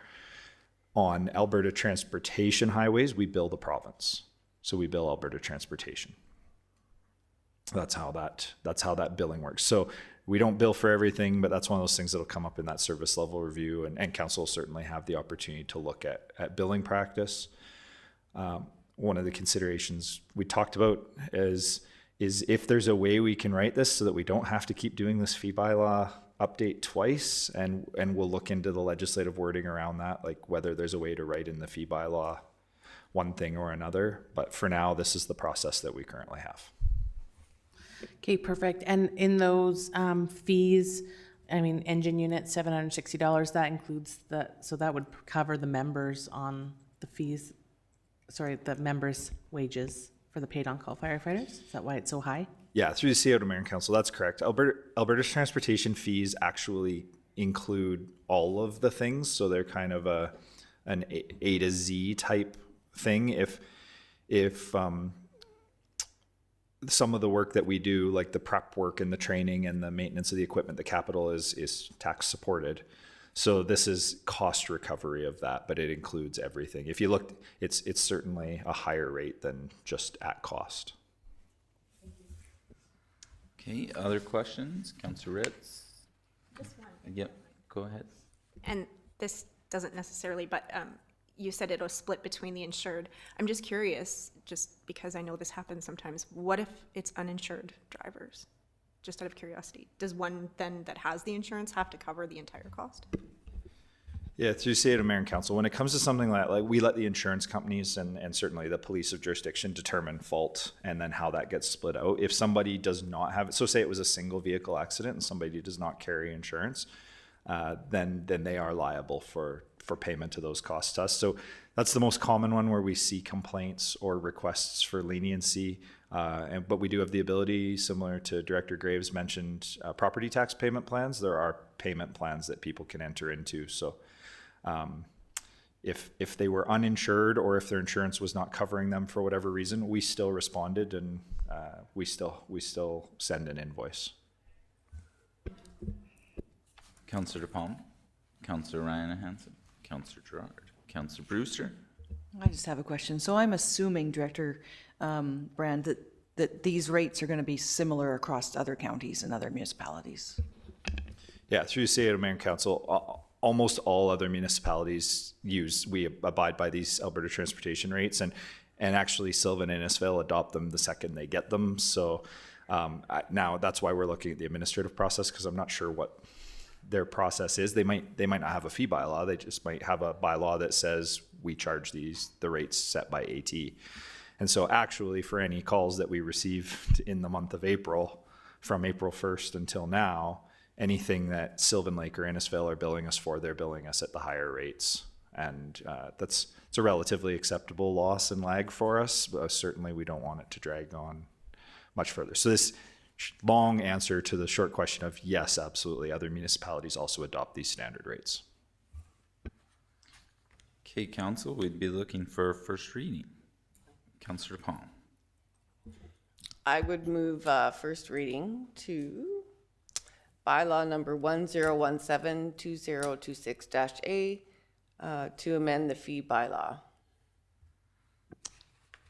On Alberta transportation highways, we bill the province. So we bill Alberta transportation. That's how that billing works. So we don't bill for everything, but that's one of those things that'll come up in that service level review, and council will certainly have the opportunity to look at billing practice. One of the considerations we talked about is if there's a way we can write this so that we don't have to keep doing this fee bylaw update twice, and we'll look into the legislative wording around that, like whether there's a way to write in the fee bylaw one thing or another. But for now, this is the process that we currently have. Okay, perfect. And in those fees, I mean, engine unit, $760, that includes so that would cover the members on the fees, the members' wages for the paid on-call firefighters? Is that why it's so high? Yeah, through the CAO to Mayor and Council, that's correct. Alberta's transportation fees actually include all of the things, so they're kind of an A to Z type thing. If some of the work that we do, like the prep work and the training and the maintenance of the equipment, the capital is tax supported. So this is cost recovery of that, but it includes everything. If you look, it's certainly a higher rate than just at cost. Okay, other questions? Councillor Ritz? Just one. Yep, go ahead. And this doesn't necessarily, but you said it'll split between the insured. I'm just curious, just because I know this happens sometimes, what if it's uninsured drivers? Just out of curiosity, does one then that has the insurance have to cover the entire cost? Yeah, through CAO to Mayor and Council, when it comes to something like we let the insurance companies and certainly the police of jurisdiction determine fault and then how that gets split out. If somebody does not have it, so say it was a single vehicle accident and somebody does not carry insurance, then they are liable for payment of those costs to us. So that's the most common one where we see complaints or requests for leniency. But we do have the ability, similar to Director Graves mentioned, property tax payment plans. There are payment plans that people can enter into. So if they were uninsured or if their insurance was not covering them for whatever reason, we still responded and we still send an invoice. Councillor DePalma, Councillor Ryan Hansen, Councillor Gerard, Councillor Brewster. I just have a question. So I'm assuming, Director Brand, that these rates are going to be similar across other counties and other municipalities. Yeah, through CAO to Mayor and Council, almost all other municipalities we abide by these Alberta transportation rates, and actually Sylvan and Innisfail adopt them the second they get them. So now that's why we're looking at the administrative process, because I'm not sure what their process is. They might not have a fee bylaw. They just might have a bylaw that says we charge the rates set by AT. And so actually for any calls that we received in the month of April, from April 1st until now, anything that Sylvan Lake or Innisfail are billing us for, they're billing us at the higher rates. And it's a relatively acceptable loss and lag for us. But certainly we don't want it to drag on much further. So this long answer to the short question of yes, absolutely. Other municipalities also adopt these standard rates. Okay, Council, we'd be looking for first reading. Councillor Palm. I would move first reading to bylaw number 1017-2026-A to amend the fee bylaw.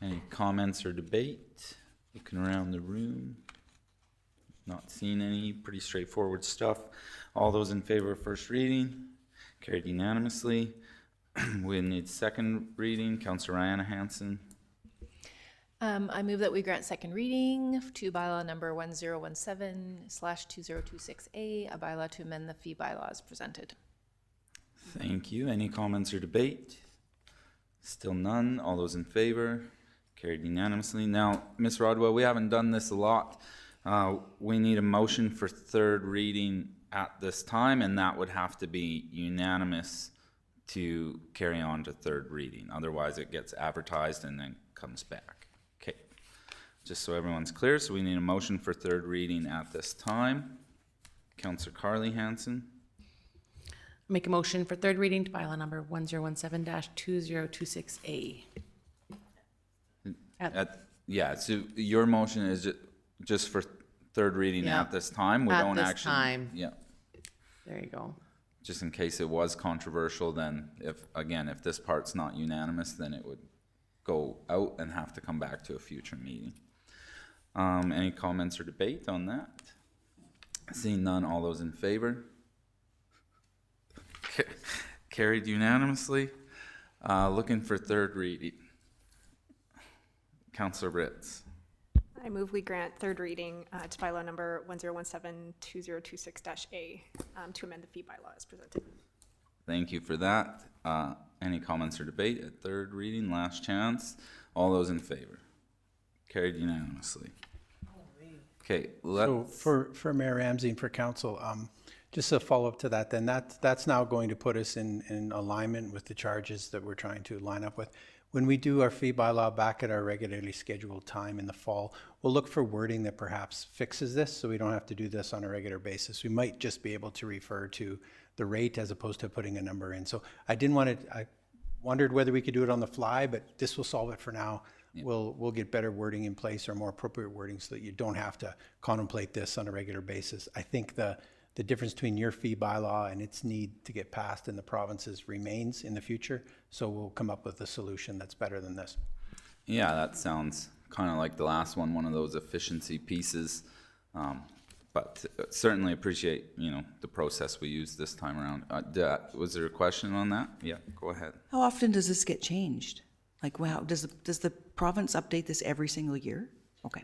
Any comments or debate? Looking around the room. Not seeing any. Pretty straightforward stuff. All those in favor of first reading? Carried unanimously. We need second reading. Councillor Rihanna Hansen. I move that we grant second reading to bylaw number 1017/2026A, a bylaw to amend the fee bylaw as presented. Thank you. Any comments or debate? Still none. All those in favor? Carried unanimously. Now, Ms. Rodwell, we haven't done this a lot. We need a motion for third reading at this time, and that would have to be unanimous to carry on to third reading. Otherwise, it gets advertised and then comes back. Okay. Just so everyone's clear, so we need a motion for third reading at this time. Councillor Carly Hansen. Make a motion for third reading to bylaw number 1017-2026A. Yeah, so your motion is just for third reading Yeah. at this time? We At don't this actually. time. Yeah, There you go. just in case it was controversial, then if this part's not unanimous, then it would go out and have to come back to a future meeting. Any comments or debate on that? Seeing none, all those in favor? Carried unanimously. Looking for third reading. Councillor Ritz. I move we grant third reading to bylaw number 1017-2026-A to amend the fee bylaw as presented. Thank you for that. Any comments or debate at third reading? Last chance. All those in favor? Carried unanimously. Okay, So let's. for Mayor Ramsey and for council, just a follow-up to that, then that's now going to put us in alignment with the charges that we're trying to line up with. When we do our fee bylaw back at our regularly scheduled time in the fall, we'll look for wording that perhaps fixes this, so we don't have to do this on a regular basis. We might just be able to refer to the rate as opposed to putting a number in. So I wondered whether we could do it on the fly, but this will solve it for now. Yeah. We'll get better wording in place or more appropriate wording so that you don't have to contemplate this on a regular basis. I think the difference between your fee bylaw and its need to get passed in the provinces remains in the future. So we'll come up with a solution that's better than this. Yeah, that sounds kind of like the last one of those efficiency pieces. But certainly appreciate, the process we used this time around. Was there a question on that? Yeah, go ahead. How often does this get changed? Like, wow, does the province update this every single year? Okay.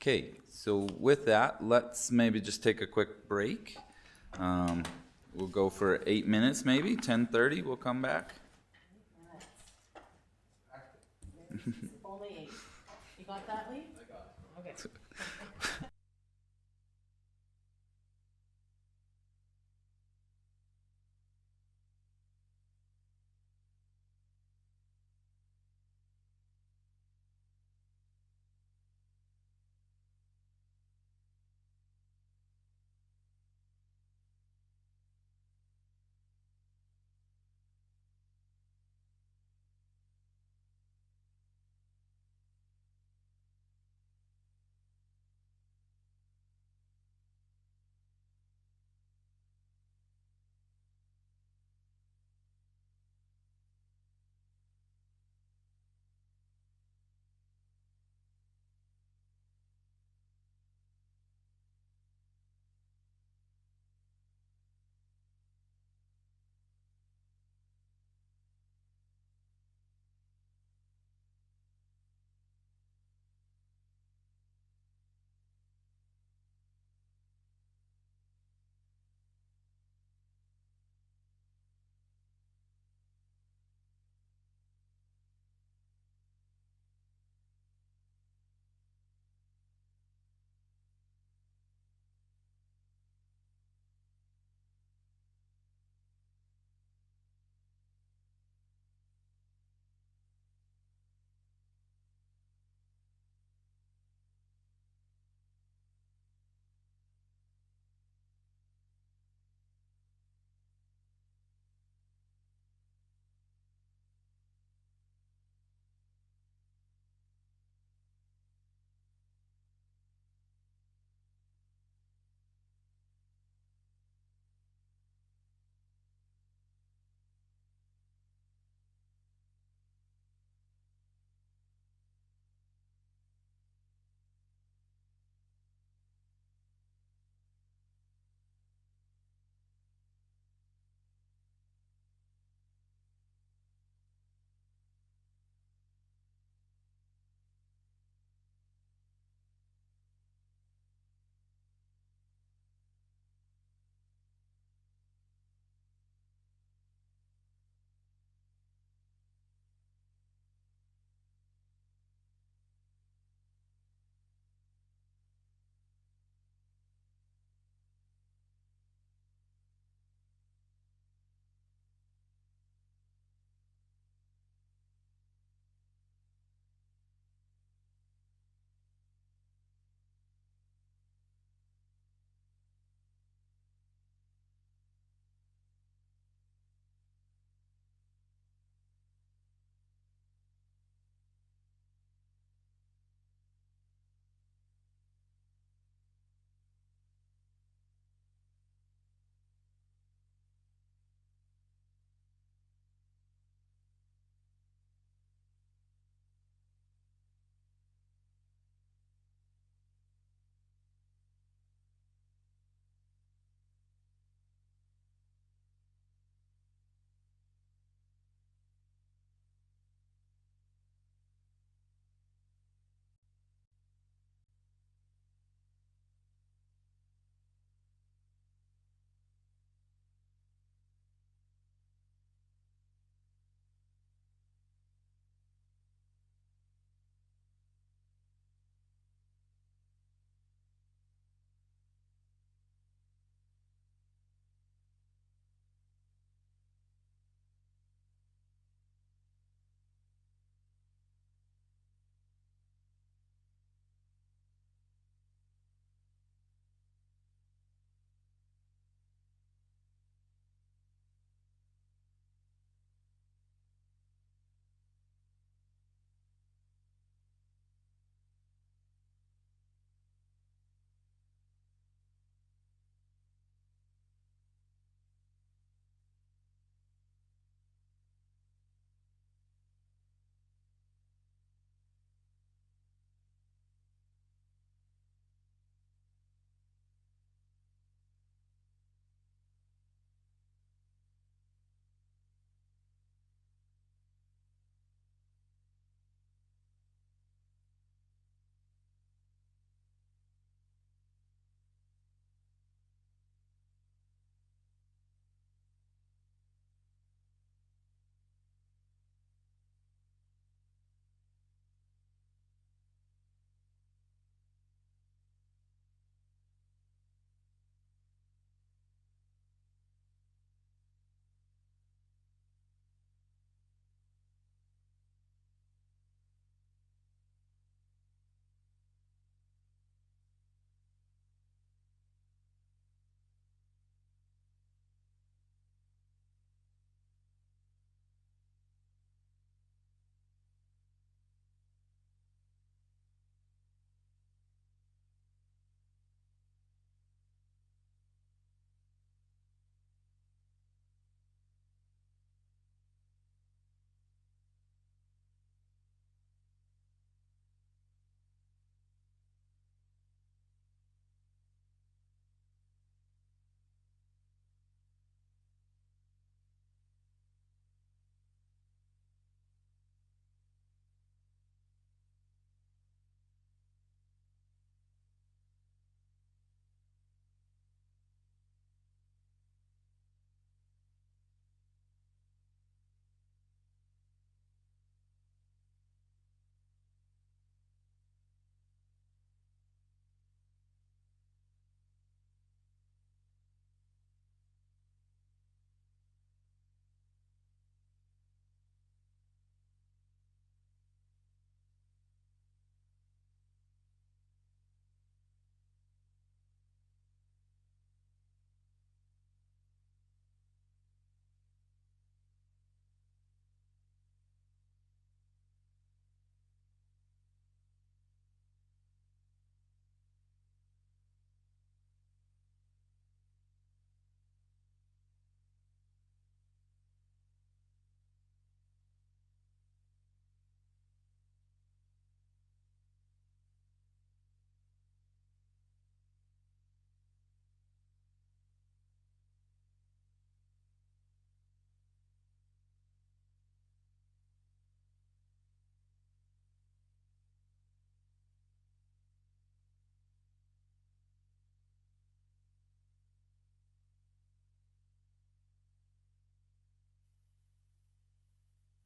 Okay, so with that, let's maybe just take a quick break. We'll go for 8 minutes, maybe 10:30. We'll come back. Only 8. You got that, Lee? I got it. Okay.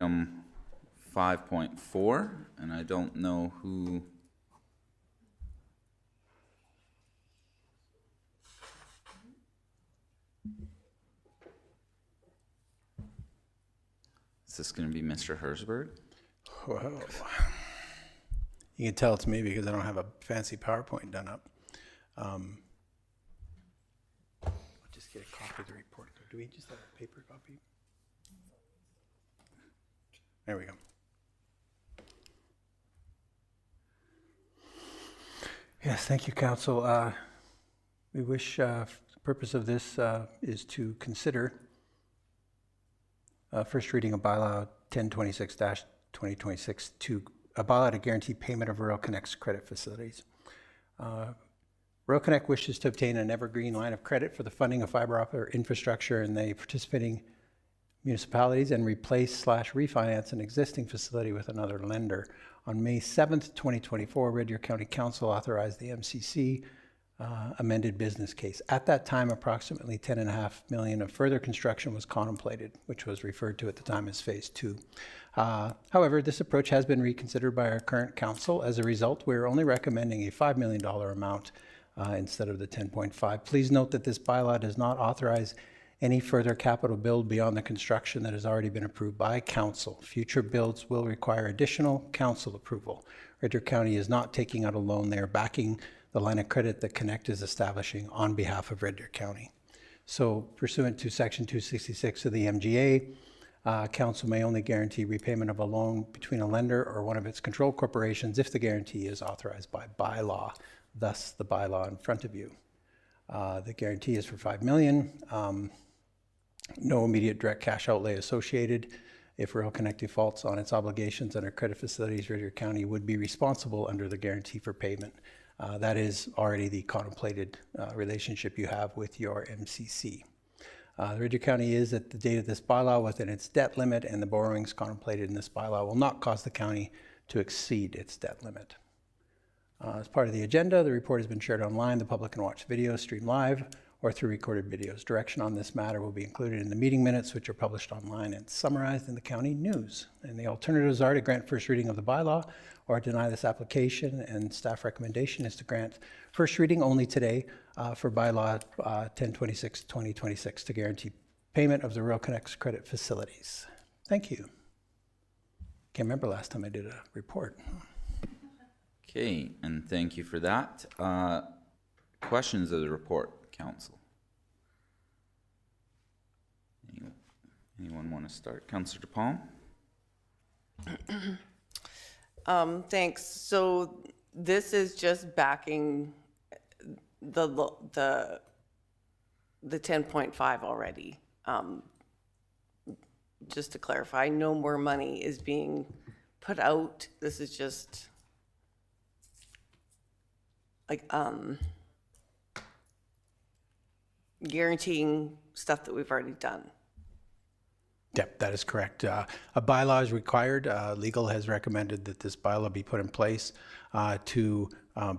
5.4, and I don't know who. Is this going to be Mr. Herzberg? Whoa. You can tell it's me because I don't have a fancy PowerPoint done up. I'll just get a copy of the report. Do we just have a paper copy? There we go. Yes, thank you, Council. We wish, the purpose of this is to consider first reading of bylaw 1026-2026 to a bylaw to guarantee payment of Rural Connect's credit facilities. Rural Connect wishes to obtain an evergreen line of credit for the funding of fiber optic infrastructure in the participating municipalities and replace/refinance an existing facility with another lender. On May 7th, 2024, Red Deer County Council authorized the MCC amended business case. At that time, approximately $10.5 million of further construction was contemplated, which was referred to at the time as Phase 2. However, this approach has been reconsidered by our current council. As a result, we're only recommending a $5 million amount instead of the 10.5. Please note that this bylaw does not authorize any further capital build beyond the construction that has already been approved by council. Future builds will require additional council approval. Red Deer County is not taking out a loan. They are backing the line of credit that Connect is establishing on behalf of Red Deer County. So pursuant to Section 266 of the MGA, council may only guarantee repayment of a loan between a lender or one of its controlled corporations if the guarantee is authorized by bylaw, thus the bylaw in front of you. The guarantee is for $5 million. No immediate direct cash outlay associated. If Rural Connect defaults on its obligations under credit facilities, Red Deer County would be responsible under the guarantee for payment. That is already the contemplated relationship you have with your MCC. Red Deer County is, at the date of this bylaw, within its debt limit, and the borrowings contemplated in this bylaw will not cause the county to exceed its debt limit. As part of the agenda, the report has been shared online. The public can watch videos, stream live, or through recorded videos. Direction on this matter will be included in the meeting minutes, which are published online and summarized in the county news. And the alternatives are to grant first reading of the bylaw or deny this application, and staff recommendation is to grant first reading only today for bylaw 1026-2026 to guarantee payment of the Rural Connect's credit facilities. Thank you. Can't remember last time I did a report. Okay, and thank you for that. Questions of the report, council? Anyone want to start? Councillor DePalm? Thanks. So this is just backing the 10.5 already. Just to clarify, no more money is being put out. This is just like guaranteeing stuff that we've already done. Yep, that is correct. A bylaw is required. Legal has recommended that this bylaw be put in place to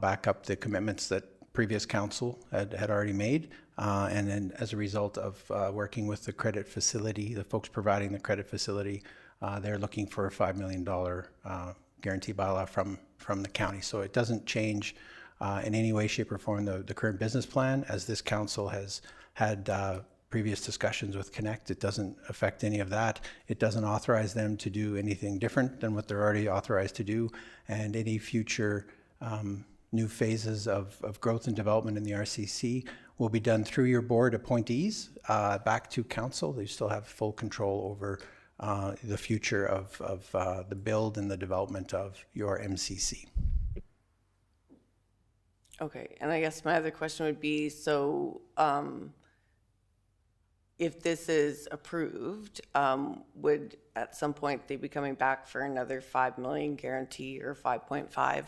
back up the commitments that previous council had already made. And then as a result of working with the credit facility, the folks providing the credit facility, they're looking for a $5 million guarantee bylaw from the county. So it doesn't change in any way, shape, or form the current business plan. As this council has had previous discussions with Connect, it doesn't affect any of that. It doesn't authorize them to do anything different than what they're already authorized to do. And any future new phases of growth and development in the RCC will be done through your board appointees back to council. They still have full control over the future of the build and the development of your MCC. Okay, and I guess my other question would be, so if this is approved, would at some point they be coming back for another 5 million guarantee, or 5.5,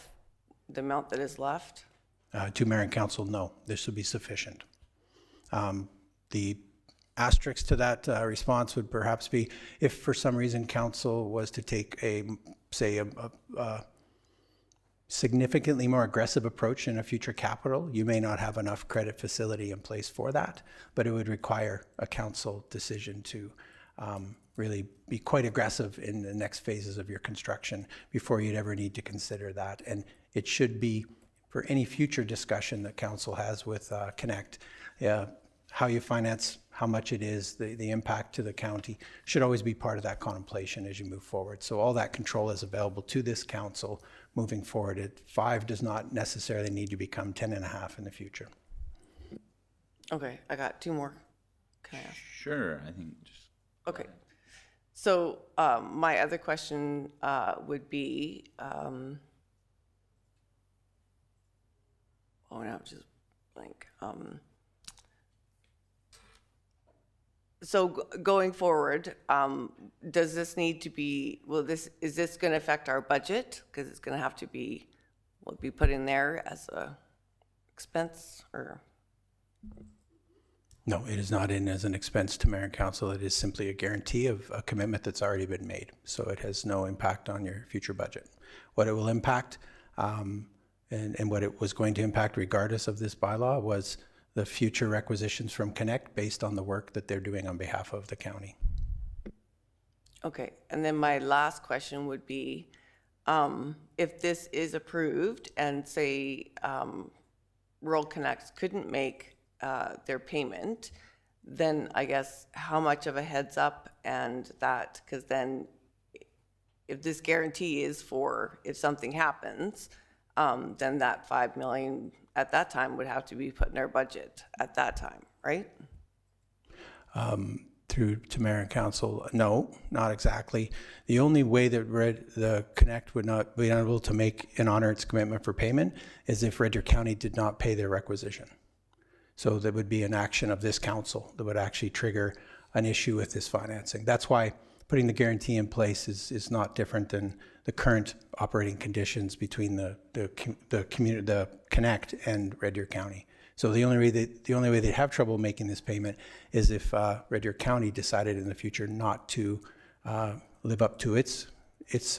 the amount that is left? To Mayor and Council, no, this would be sufficient. The asterisk to that response would perhaps be if for some reason Council was to take a significantly more aggressive approach in a future capital, you may not have enough credit facility in place for that, but it would require a council decision to really be quite aggressive in the next phases of your construction before you'd ever need to consider that. And it should be, for any future discussion that council has with Connect, how you finance, how much it is, the impact to the county should always be part of that contemplation as you move forward. So all that control is available to this council moving forward. 5 does not necessarily need to become 10.5 in the future. Okay, I got 2 more. Can I ask? Sure, I think just. Okay. So my other question would be, oh, now I'm just blank. So going forward, does this need to be, is this going to affect our budget? Because it's going to have to be, will it be put in there as a expense or? No, it is not in as an expense to mayor and council. It is simply a guarantee of a commitment that's already been made. So it has no impact on your future budget. What it will impact, and what it was going to impact regardless of this bylaw, was the future requisitions from Connect based on the work that they're doing on behalf of the county. Okay, and then my last question would be, if this is approved and say Rural Connect couldn't make their payment, then I guess how much of a heads up and that, because then if this guarantee is for if something happens, then that 5 million at that time would have to be put in our budget at that time, right? Through to mayor and council, no, not exactly. The only way that the Connect would not be able to make and honor its commitment for payment is if Red Deer County did not pay their requisition. So there would be an action of this council that would actually trigger an issue with this financing. That's why putting the guarantee in place is not different than the current operating conditions between the Connect and Red Deer County. So the only way they'd have trouble making this payment is if Red Deer County decided in the future not to live up to its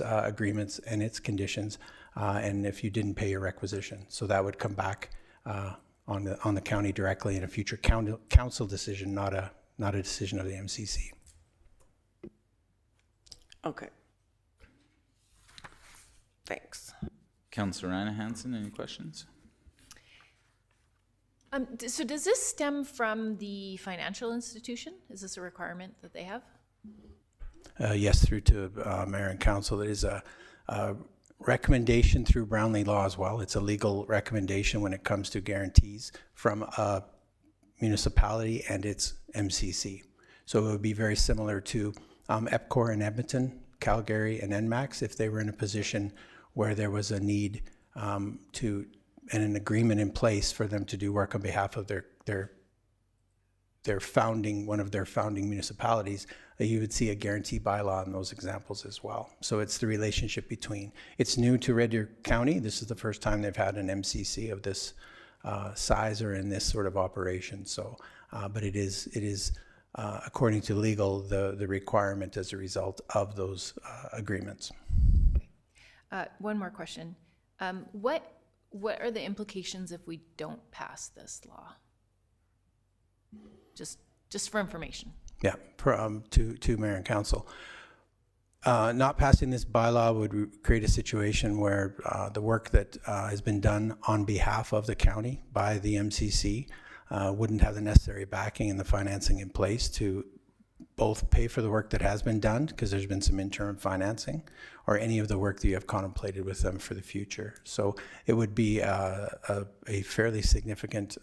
agreements and its conditions, and if you didn't pay your requisition. So that would come back on the county directly in a future council decision, not a decision of the MCC. Okay. Thanks. Councillor Anna Hansen, any questions? So does this stem from the financial institution? Is this a requirement that they have? Yes, through to mayor and council. It is a recommendation through Brownlee law as well. It's a legal recommendation when it comes to guarantees from a municipality and its MCC. So it would be very similar to EPCOR in Edmonton, Calgary, and NMAX if they were in a position where there was a need and an agreement in place for them to do work on behalf of one of their founding municipalities. You would see a guarantee bylaw in those examples as well. So it's the relationship between, it's new to Red Deer County. This is the first time they've had an MCC of this size or in this sort of operation. So, but it is according to legal, the requirement as a result of those agreements. One more question. What are the implications if we don't pass this law? Just for information. Yeah, to mayor and council. Not passing this bylaw would create a situation where the work that has been done on behalf of the county by the MCC wouldn't have the necessary backing and the financing in place to both pay for the work that has been done, because there's been some interim financing, or any of the work that you have contemplated with them for the future. So it would be a fairly significant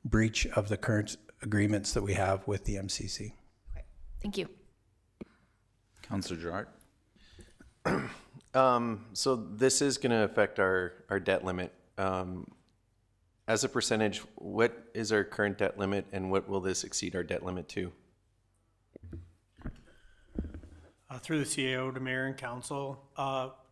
breach of the current agreements that we have with the MCC. Okay. Thank you. Councillor Girard? So this is going to affect our debt limit. As a percentage, what is our current debt limit, and what will this exceed our debt limit to? Through the CAO to mayor and council,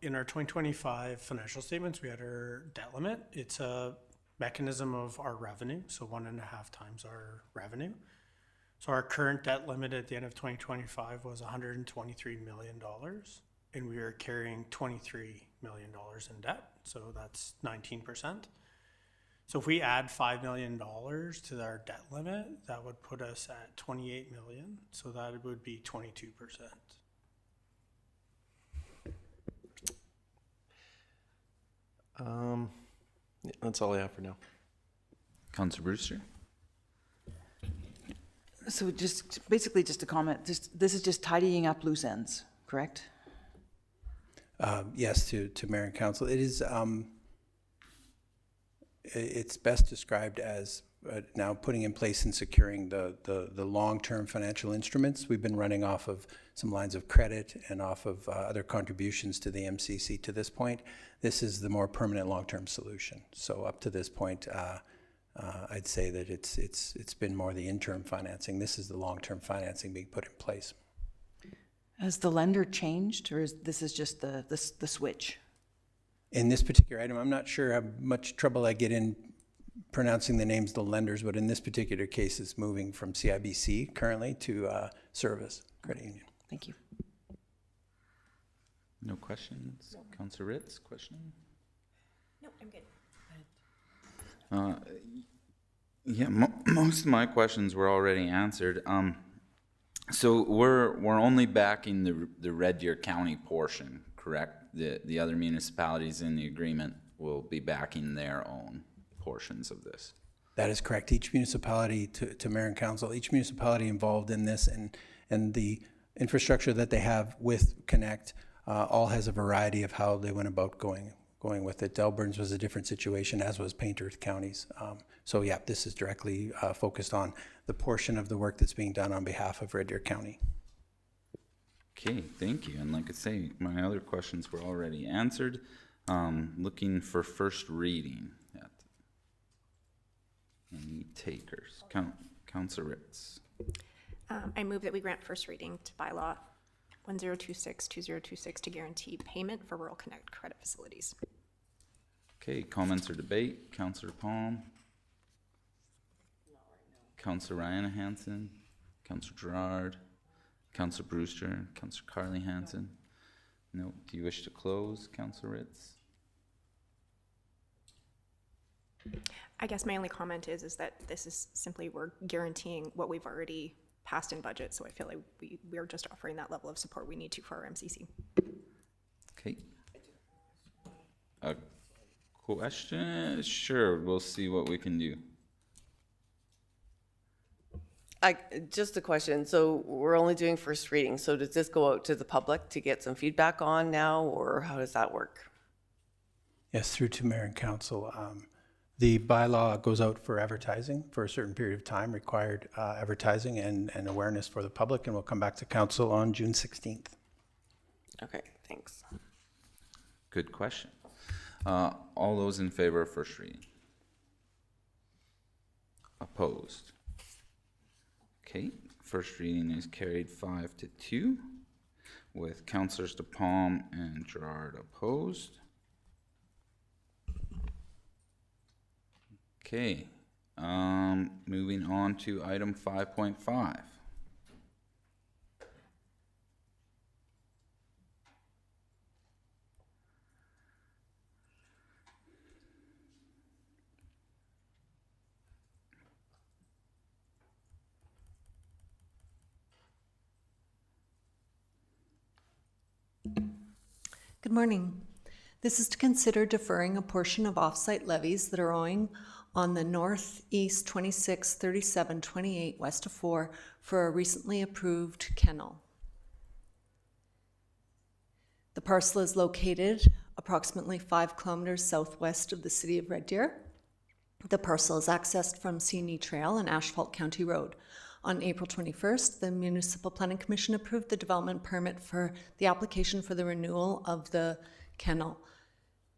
in our 2025 financial statements, we had our debt limit. It's a mechanism of our revenue, so 1.5 times our revenue. So our current debt limit at the end of 2025 was $123 million, and we are carrying $23 million in debt, so that's 19%. So if we add $5 million to our debt limit, that would put us at 28 million. So that would be 22%. Yeah, that's all I have for now. Councillor Brewster? So just, basically just a comment, this is just tidying up loose ends, correct? Yes, to Mayor and Council. It is, it's best described as now putting in place and securing the long-term financial instruments. We've been running off of some lines of credit and off of other contributions to the MCC to this point. This is the more permanent long-term solution. So up to this point, I'd say that it's been more the interim financing. This is the long-term financing being put in place. Has the lender changed, or is this just the switch? In this particular item, I'm not sure how much trouble I get in pronouncing the names of the lenders, but in this particular case, it's moving from CIBC currently to Service Credit Union. Thank you. No questions? Councillor Ritz, question? No, I'm good. Yeah, most of my questions were already answered. So we're only backing the Red Deer County portion, correct? The other municipalities in the agreement will be backing their own portions of this. That is correct. Each municipality, to Mayor and Council, each municipality involved in this and the infrastructure that they have with Connect all has a variety of how they went about going with it. Delburns was a different situation, as was Painter County's. So yeah, this is directly focused on the portion of the work that's being done on behalf of Red Deer County. Okay, thank you. And like I say, my other questions were already answered. Looking for first reading. Any takers? Councillor Ritz. I move that we grant first reading to bylaw 1026-2026 to guarantee payment for Rural Connect credit facilities. Okay, comments or debate? Councillor Palm? Councillor Ryan Hansen? Councillor Gerard? Councillor Brewster? Councillor Carly Hansen? No. Do you wish to close, Councillor Ritz? I guess my only comment is that this is simply, we're guaranteeing what we've already passed in budget, so I feel like we're just offering that level of support we need to for our MCC. Okay. A question? Sure, we'll see what we can do. Just a question. So we're only doing first reading. So does this go out to the public to get some feedback on now, or how does that work? Yes, through to Mayor and Council. The bylaw goes out for advertising for a certain period of time, required advertising and awareness for the public, and we'll come back to Council on June 16th. Okay, thanks. Good question. All those in favor of first reading? Opposed? Okay, first reading is carried 5-2 with Councillors DePalm and Gerard opposed. Okay, moving on to item 5.5. Good morning. This is to consider deferring a portion of offsite levies that are owing on the northeast 26, 37, 28 west of 4 for a recently approved kennel. The parcel is located approximately 5 kilometers southwest of the city of Red Deer. The parcel is accessed from C&E Trail and Asphalt County Road. On April 21st, the Municipal Planning Commission approved the development permit for the application for the renewal of the kennel.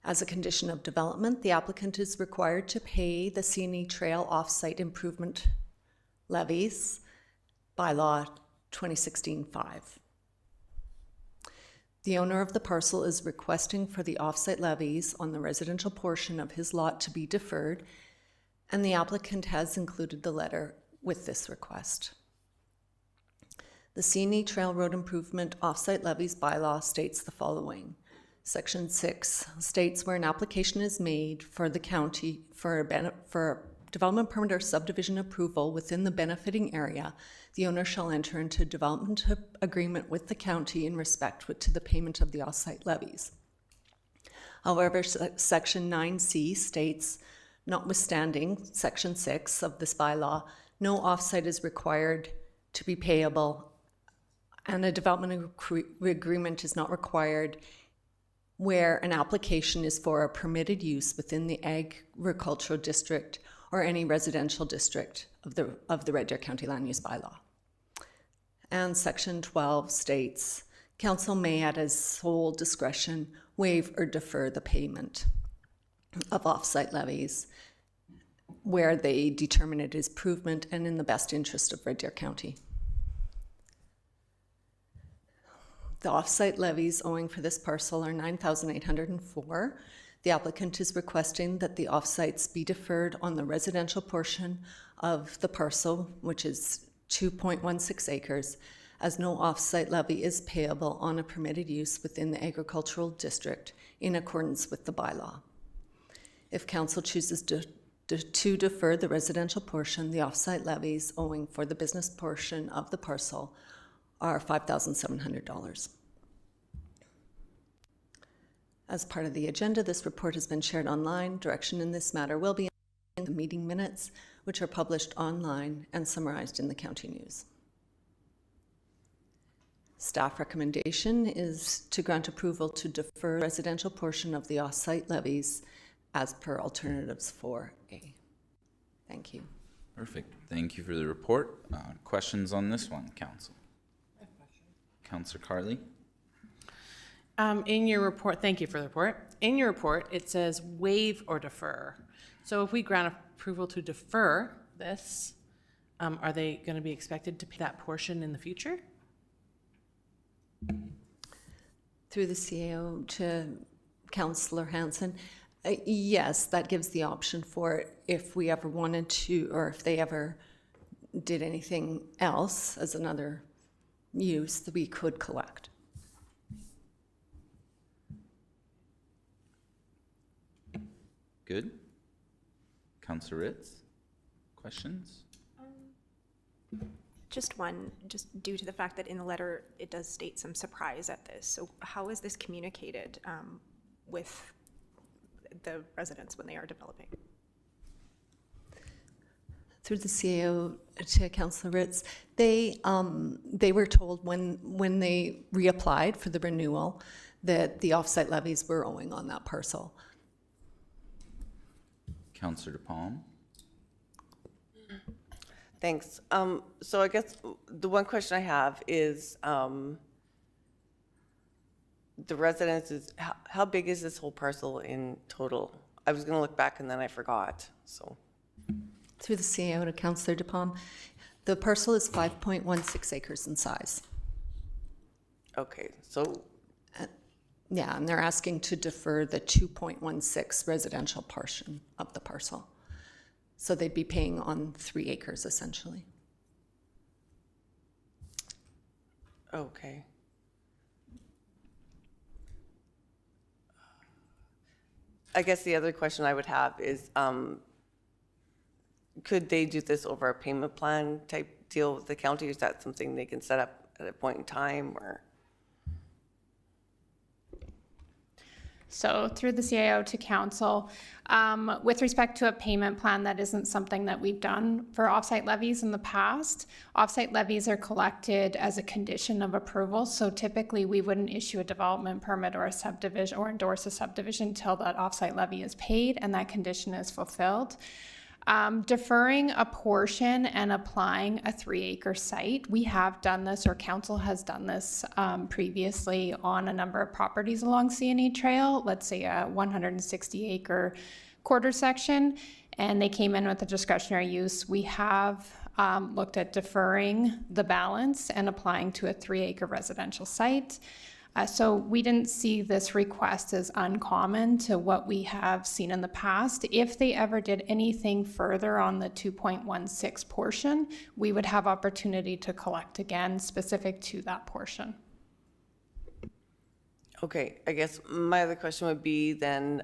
As a condition of development, the applicant is required to pay the C&E Trail Offsite Improvement Levies, Bylaw 2016-5. The owner of the parcel is requesting for the offsite levies on the residential portion of his lot to be deferred, and the applicant has included the letter with this request. The C&E Trail Road Improvement Offsite Levies Bylaw states the following. Section 6 states where an application is made for the county for a development permit or subdivision approval within the benefiting area, the owner shall enter into a development agreement with the county in respect to the payment of the offsite levies. However, Section 9C states, notwithstanding Section 6 of this bylaw, no offsite is required to be payable, and a development agreement is not required where an application is for a permitted use within the agricultural district or any residential district of the Red Deer County Land Use Bylaw. And Section 12 states, council may at its sole discretion waive or defer the payment of offsite levies where they determine it is prudent and in the best interest of Red Deer County. The offsite levies owing for this parcel are $9,804. The applicant is requesting that the offsites be deferred on the residential portion of the parcel, which is 2.16 acres, as no offsite levy is payable on a permitted use within the agricultural district in accordance with the bylaw. If council chooses to defer the residential portion, the offsite levies owing for the business portion of the parcel are $5,700. As part of the agenda, this report has been shared online. Direction in this matter will be in the meeting minutes, which are published online and summarized in the county news. Staff recommendation is to grant approval to defer the residential portion of the offsite levies as per alternatives 4A. Thank you. Perfect. Thank you for the report. Questions on this one, council? Councillor Carley? In your report, thank you for the report. In your report, it says waive or defer. So if we grant approval to defer this, are they going to be expected to pay that portion in the future? Through the CAO to Councillor Hanson, yes, that gives the option for it if we ever wanted to, or if they ever did anything else as another use that we could collect. Good. Councillor Ritz? Questions? Just one, just due to the fact that in the letter it does state some surprise at this. So how is this communicated with the residents when they are developing? Through the CAO to Councillor Ritz, they were told when they reapplied for the renewal that the offsite levies were owing on that parcel. Councillor DePalm? Thanks. So I guess the one question I have is the residence is, how big is this whole parcel in total? I was going to look back and then I forgot, so. Through the CAO to Councillor DePalm, the parcel is 5.16 acres in size. Okay, so. Yeah, and they're asking to defer the 2.16 residential portion of the parcel. So they'd be paying on 3 acres essentially. Okay. I guess the other question I would have is, could they do this over a payment plan type deal with the county? Is that something they can set up at a point in time, or? So through the CAO to council, with respect to a payment plan, that isn't something that we've done for offsite levies in the past. Offsite levies are collected as a condition of approval. So typically we wouldn't issue a development permit or a subdivision or endorse a subdivision until that offsite levy is paid and that condition is fulfilled. Deferring a portion and applying a 3-acre site. We have done this, or council has done this previously on a number of properties along CNE Trail, let's say a 160-acre quarter section, and they came in with a discretionary use. We have looked at deferring the balance and applying to a 3-acre residential site. So we didn't see this request as uncommon to what we have seen in the past. If they ever did anything further on the 2.16 portion, we would have opportunity to collect again specific to that portion. Okay, I guess my other question would be then,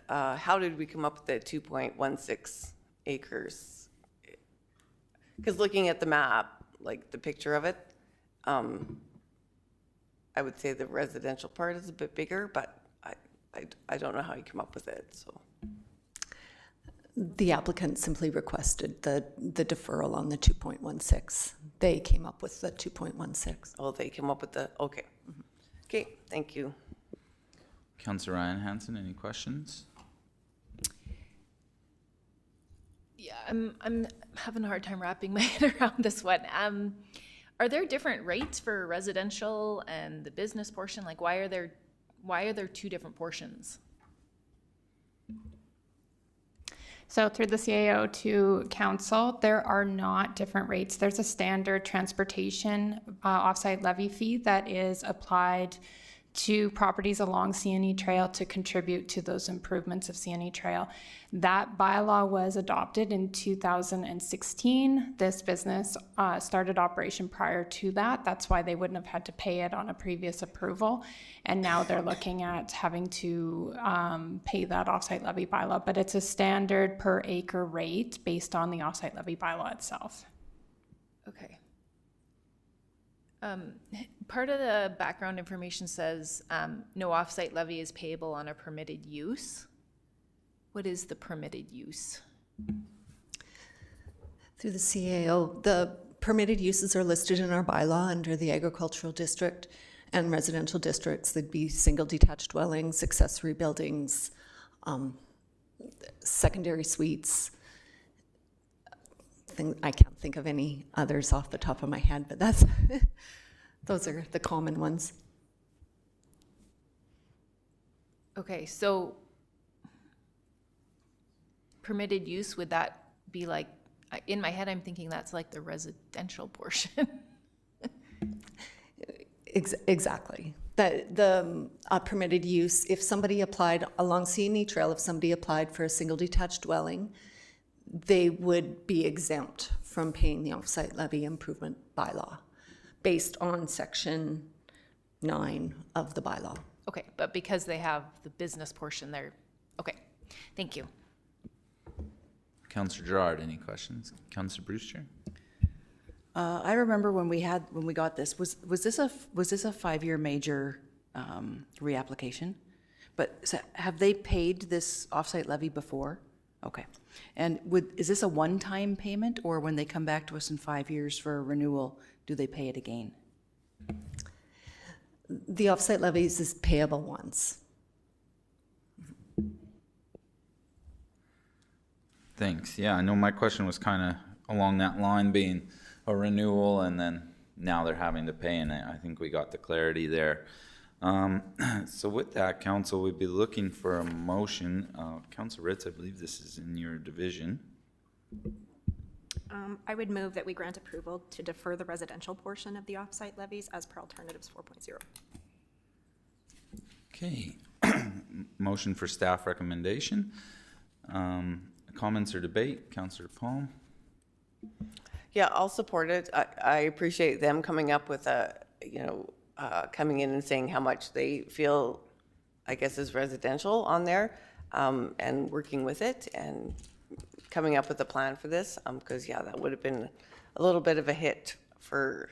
how did we come up with the 2.16 acres? Because looking at the map, like the picture of it, I would say the residential part is a bit bigger, but I don't know how you come up with it, so. The applicant simply requested the deferral on the 2.16. They came up with the 2.16. Oh, they came up with the, okay. Okay, thank you. Councillor Ryan Hansen, any questions? Yeah, I'm having a hard time wrapping my head around this one. Are there different rates for residential and the business portion? Like, why are there two different portions? So through the CAO to council, there are not different rates. There's a standard transportation offsite levy fee that is applied to properties along CNE Trail to contribute to those improvements of CNE Trail. That bylaw was adopted in 2016. This business started operation prior to that. That's why they wouldn't have had to pay it on a previous approval. And now they're looking at having to pay that offsite levy bylaw. But it's a standard per acre rate based on the offsite levy bylaw itself. Okay. Part of the background information says no offsite levy is payable on a permitted use. What is the permitted use? Through the CAO, the permitted uses are listed in our bylaw under the agricultural district and residential districts. They'd be single detached dwellings, accessory buildings, secondary suites. I can't think of any others off the top of my head, but that's those are the common ones. Okay, so permitted use, would that be like, in my head I'm thinking that's like the residential portion. Exactly. The permitted use, if somebody applied along CNE Trail, if somebody applied for a single detached dwelling, they would be exempt from paying the offsite levy improvement bylaw based on section 9 of the bylaw. Okay, but because they have the business portion there, okay, thank you. Councillor Gerard, any questions? Councillor Brewster? I remember when we got this, was this a 5-year major reapplication? But so have they paid this offsite levy before? Okay. And is this a one-time payment, or when they come back to us in 5 years for a renewal, do they pay it again? The offsite levies is payable once. Thanks. Yeah, I know my question was kind of along that line, being a renewal, and then now they're having to pay, and I think we got the clarity there. So with that, council, we'd be looking for a motion. Councillor Ritz, I believe this is in your division. I would move that we grant approval to defer the residential portion of the offsite levies as per alternatives 4.0. Okay. Motion for staff recommendation. Comments or debate? Councillor Palm? Yeah, I'll support it. I appreciate them coming up with coming in and saying how much they feel, I guess, is residential on there, and working with it and coming up with a plan for this, because, yeah, that would have been a little bit of a hit for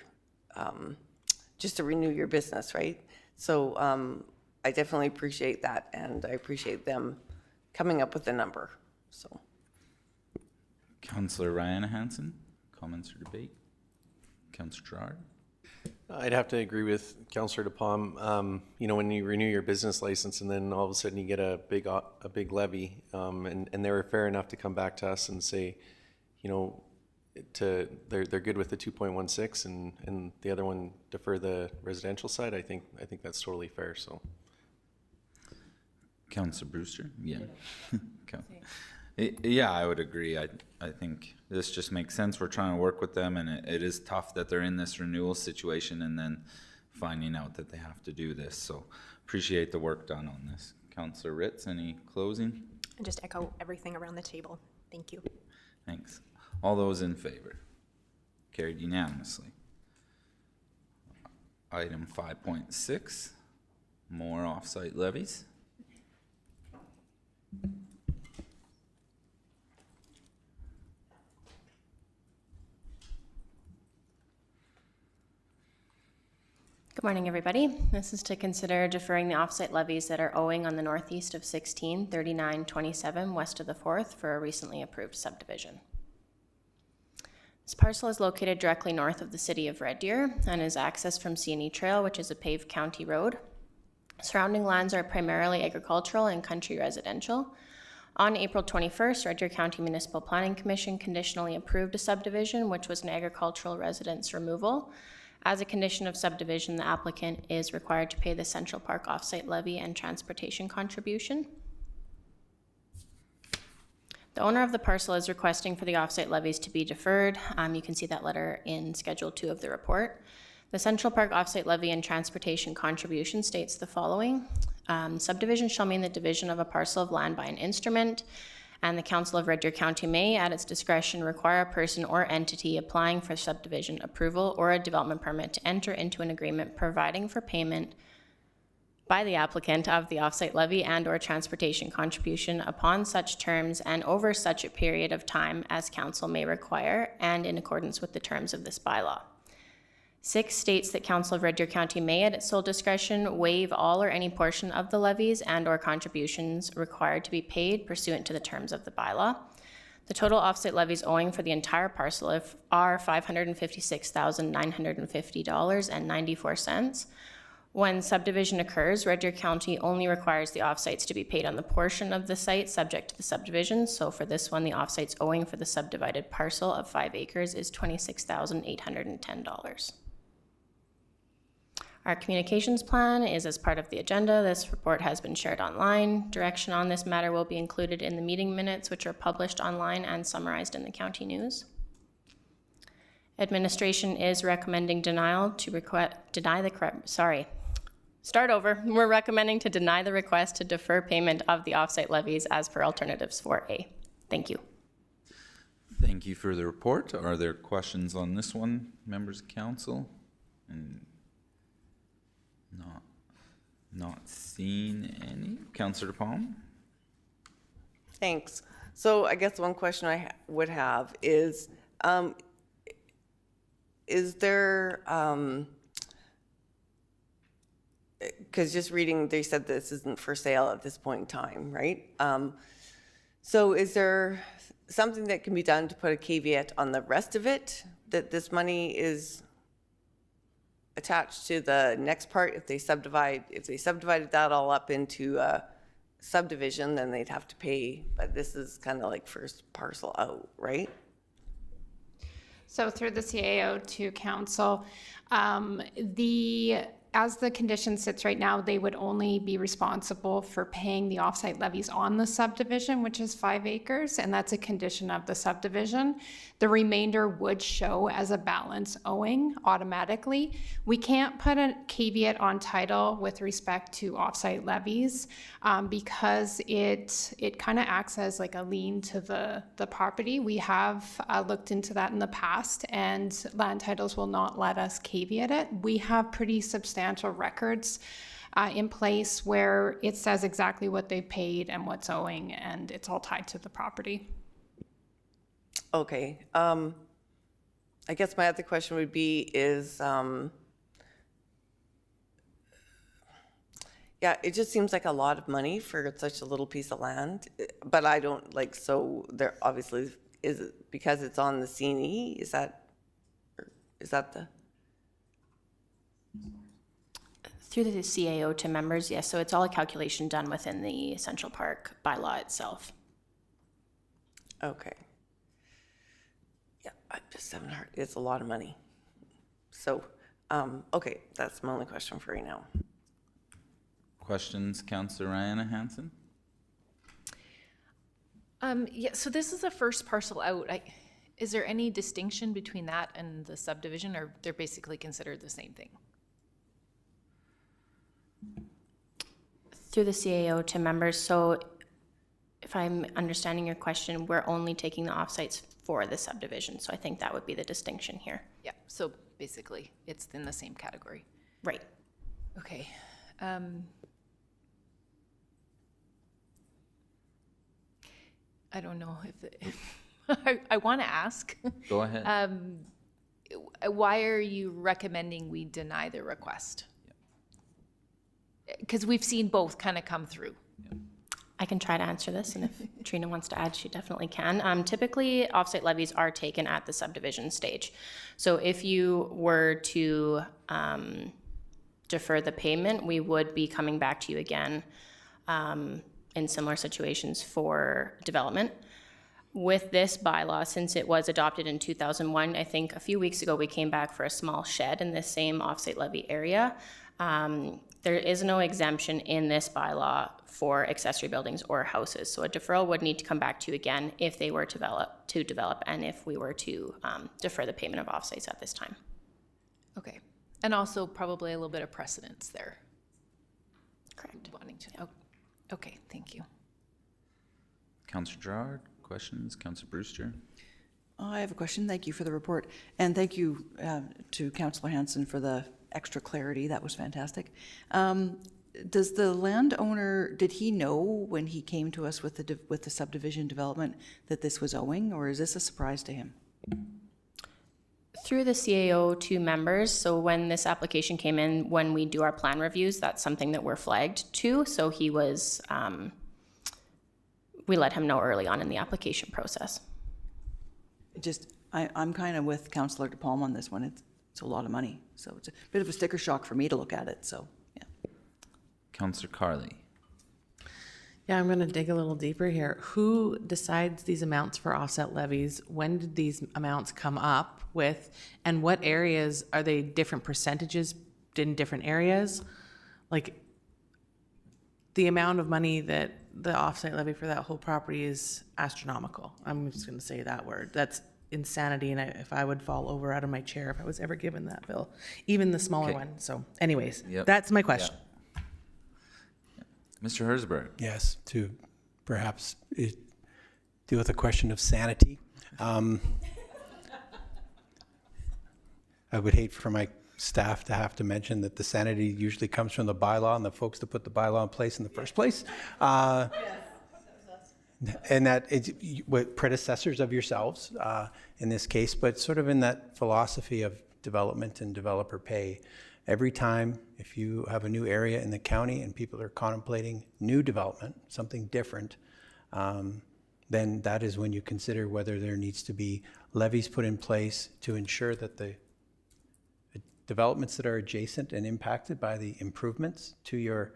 just to renew your business, right? So I definitely appreciate that, and I appreciate them coming up with a number, so. Councillor Ryan Hansen, comments or debate? Councillor Gerard? I'd have to agree with Councillor DePalm. When you renew your business license and then all of a sudden you get a big levy, and they were fair enough to come back to us and say, they're good with the 2.16 and the other one defer the residential side. I think that's totally fair. So, Councillor Brewster? Yeah. Yeah, I would agree. I think this just makes sense. We're trying to work with them, and it is tough that they're in this renewal situation and then finding out that they have to do this. So appreciate the work done on this. Councillor Ritz, any closing? And just echo everything around the table. Thank you. Thanks. All those in favor? Carried unanimously. Item 5.6, More offsite levies. Good morning, everybody. This is to consider deferring the offsite levies that are owing on the northeast of 163927 west of the 4th for a recently approved subdivision. This parcel is located directly north of the city of Red Deer and is accessed from C&E Trail, which is a paved county road. Surrounding lands are primarily agricultural and country residential. On April 21st, Red Deer County Municipal Planning Commission conditionally approved a subdivision, which was an agricultural residence removal. As a condition of subdivision, the applicant is required to pay the Central Park offsite levy and transportation contribution. The owner of the parcel is requesting for the offsite levies to be deferred. You can see that letter in Schedule 2 of the report. The Central Park offsite levy and transportation contribution states the following. Subdivision shall mean the division of a parcel of land by an instrument, and the Council of Red Deer County may, at its discretion, require a person or entity applying for subdivision approval or a development permit to enter into an agreement providing for payment by the applicant of the offsite levy and or transportation contribution upon such terms and over such a period of time as council may require and in accordance with the terms of this bylaw. 6 states that Council of Red Deer County may, at its sole discretion, waive all or any portion of the levies and or contributions required to be paid pursuant to the terms of the bylaw. The total offsite levies owing for the entire parcel are $556,950.94. When subdivision occurs, Red Deer County only requires the offsites to be paid on the portion of the site subject to the subdivision. So for this one, the offsites owing for the subdivided parcel of 5 acres is $26,810. Our communications plan is as part of the agenda. This report has been shared online. Direction on this matter will be included in the meeting minutes, which are published online and summarized in the county news. Administration is recommending denial to We're recommending to deny the request to defer payment of the offsite levies as per alternatives 4A. Thank you. Thank you for the report. Are there questions on this one, members of council? And not seeing any. Councillor Palm? Thanks. So I guess one question I would have is there, because just reading, they said this isn't for sale at this point in time, right? So is there something that can be done to put a caveat on the rest of it, that this money is attached to the next part? If they subdivided that all up into a subdivision, then they'd have to pay, but this is kind of like first parcel out, right? So through the CAO to council, as the condition sits right now, they would only be responsible for paying the offsite levies on the subdivision, which is 5 acres, and that's a condition of the subdivision. The remainder would show as a balance owing automatically. We can't put a caveat on title with respect to offsite levies because it kind of acts as like a lien to the property. We have looked into that in the past, and land titles will not let us caveat it. We have pretty substantial records in place where it says exactly what they paid and what's owing, and it's all tied to the property. Okay. I guess my other question would be is, yeah, it just seems like a lot of money for such a little piece of land, but I don't so there obviously is it because it's on the C&E? Is that the? Through the CAO to members, yes. So it's all a calculation done within the Central Park bylaw itself. Okay. Yeah, I just haven't heard. It's a lot of money. So, okay, that's my only question for right now. Questions, Councillor Rihanna Hansen? Yeah, so this is the first parcel out. Is there any distinction between that and the subdivision, or they're basically considered the same thing? Through the CAO to members, so if I'm understanding your question, we're only taking the offsites for the subdivision, so I think that would be the distinction here. Yeah, so basically it's in the same category. Right. Okay. I don't know if I want to ask. Go ahead. Why are you recommending we deny the request? Because we've seen both kind of come through. I can try to answer this, and if Trina wants to add, she definitely can. Typically, offsite levies are taken at the subdivision stage. So if you were to defer the payment, we would be coming back to you again in similar situations for development. With this bylaw, since it was adopted in 2001, I think a few weeks ago we came back for a small shed in this same offsite levy area. There is no exemption in this bylaw for accessory buildings or houses. So a deferral would need to come back to you again if they were to develop and if we were to defer the payment of offsites at this time. Okay. And also probably a little bit of precedence there. Correct. Wanting to, oh, okay, thank you. Councillor Gerard, questions? Councillor Brewster? I have a question. Thank you for the report. And thank you to Councillor Hanson for the extra clarity. That was fantastic. Does the landowner, did he know when he came to us with the subdivision development that this was owing, or is this a surprise to him? Through the CAO to members, so when this application came in, when we do our plan reviews, that's something that we're flagged to. So he was, we let him know early on in the application process. I'm kind of with Councillor DePalm on this one. It's a lot of money. So it's a bit of a sticker shock for me to look at it, so, yeah. Councillor Carley? Yeah, I'm going to dig a little deeper here. Who decides these amounts for offset levies? When did these amounts come up with? And what areas, are they different percentages in different areas? Like, the amount of money that the offsite levy for that whole property is astronomical. I'm just going to say that word. That's insanity, and if I would fall over out of my chair if I was ever given that bill, even the smaller one. So anyways, that's my question. Mr. Herzberg? Yes, to perhaps deal with the question of sanity. I would hate for my staff to have to mention that the sanity usually comes from the bylaw and the folks that put the bylaw in place in the first place. And that it's what predecessors of yourselves in this case, but sort of in that philosophy of development and developer pay. Every time, if you have a new area in the county and people are contemplating new development, something different, then that is when you consider whether there needs to be levies put in place to ensure that the developments that are adjacent and impacted by the improvements to your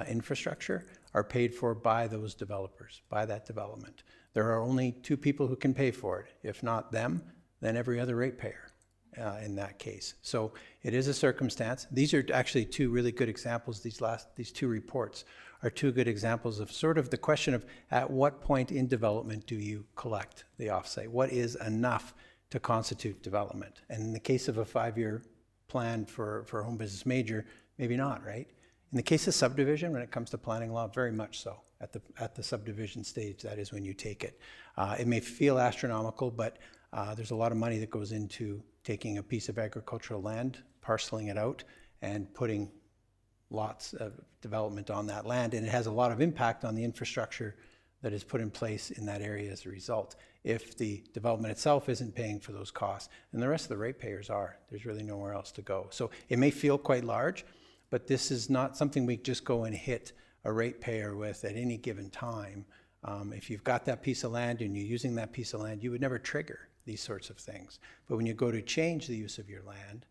infrastructure are paid for by those developers, by that development. There are only two people who can pay for it. If not them, then every other ratepayer in that case. So it is a circumstance. These are actually two really good examples. These two reports are two good examples of sort of the question of at what point in development do you collect the offsite? What is enough to constitute development? And in the case of a 5-year plan for a home business major, maybe not, right? In the case of subdivision, when it comes to planning law, very much so. At the subdivision stage, that is when you take it. It may feel astronomical, but there's a lot of money that goes into taking a piece of agricultural land, parceling it out, and putting lots of development on that land. And it has a lot of impact on the infrastructure that is put in place in that area as a result. If the development itself isn't paying for those costs, and the rest of the ratepayers are, there's really nowhere else to go. So it may feel quite large, but this is not something we just go and hit a ratepayer with at any given time. If you've got that piece of land and you're using that piece of land, you would never trigger these sorts of things. But when you go to change the use of your land,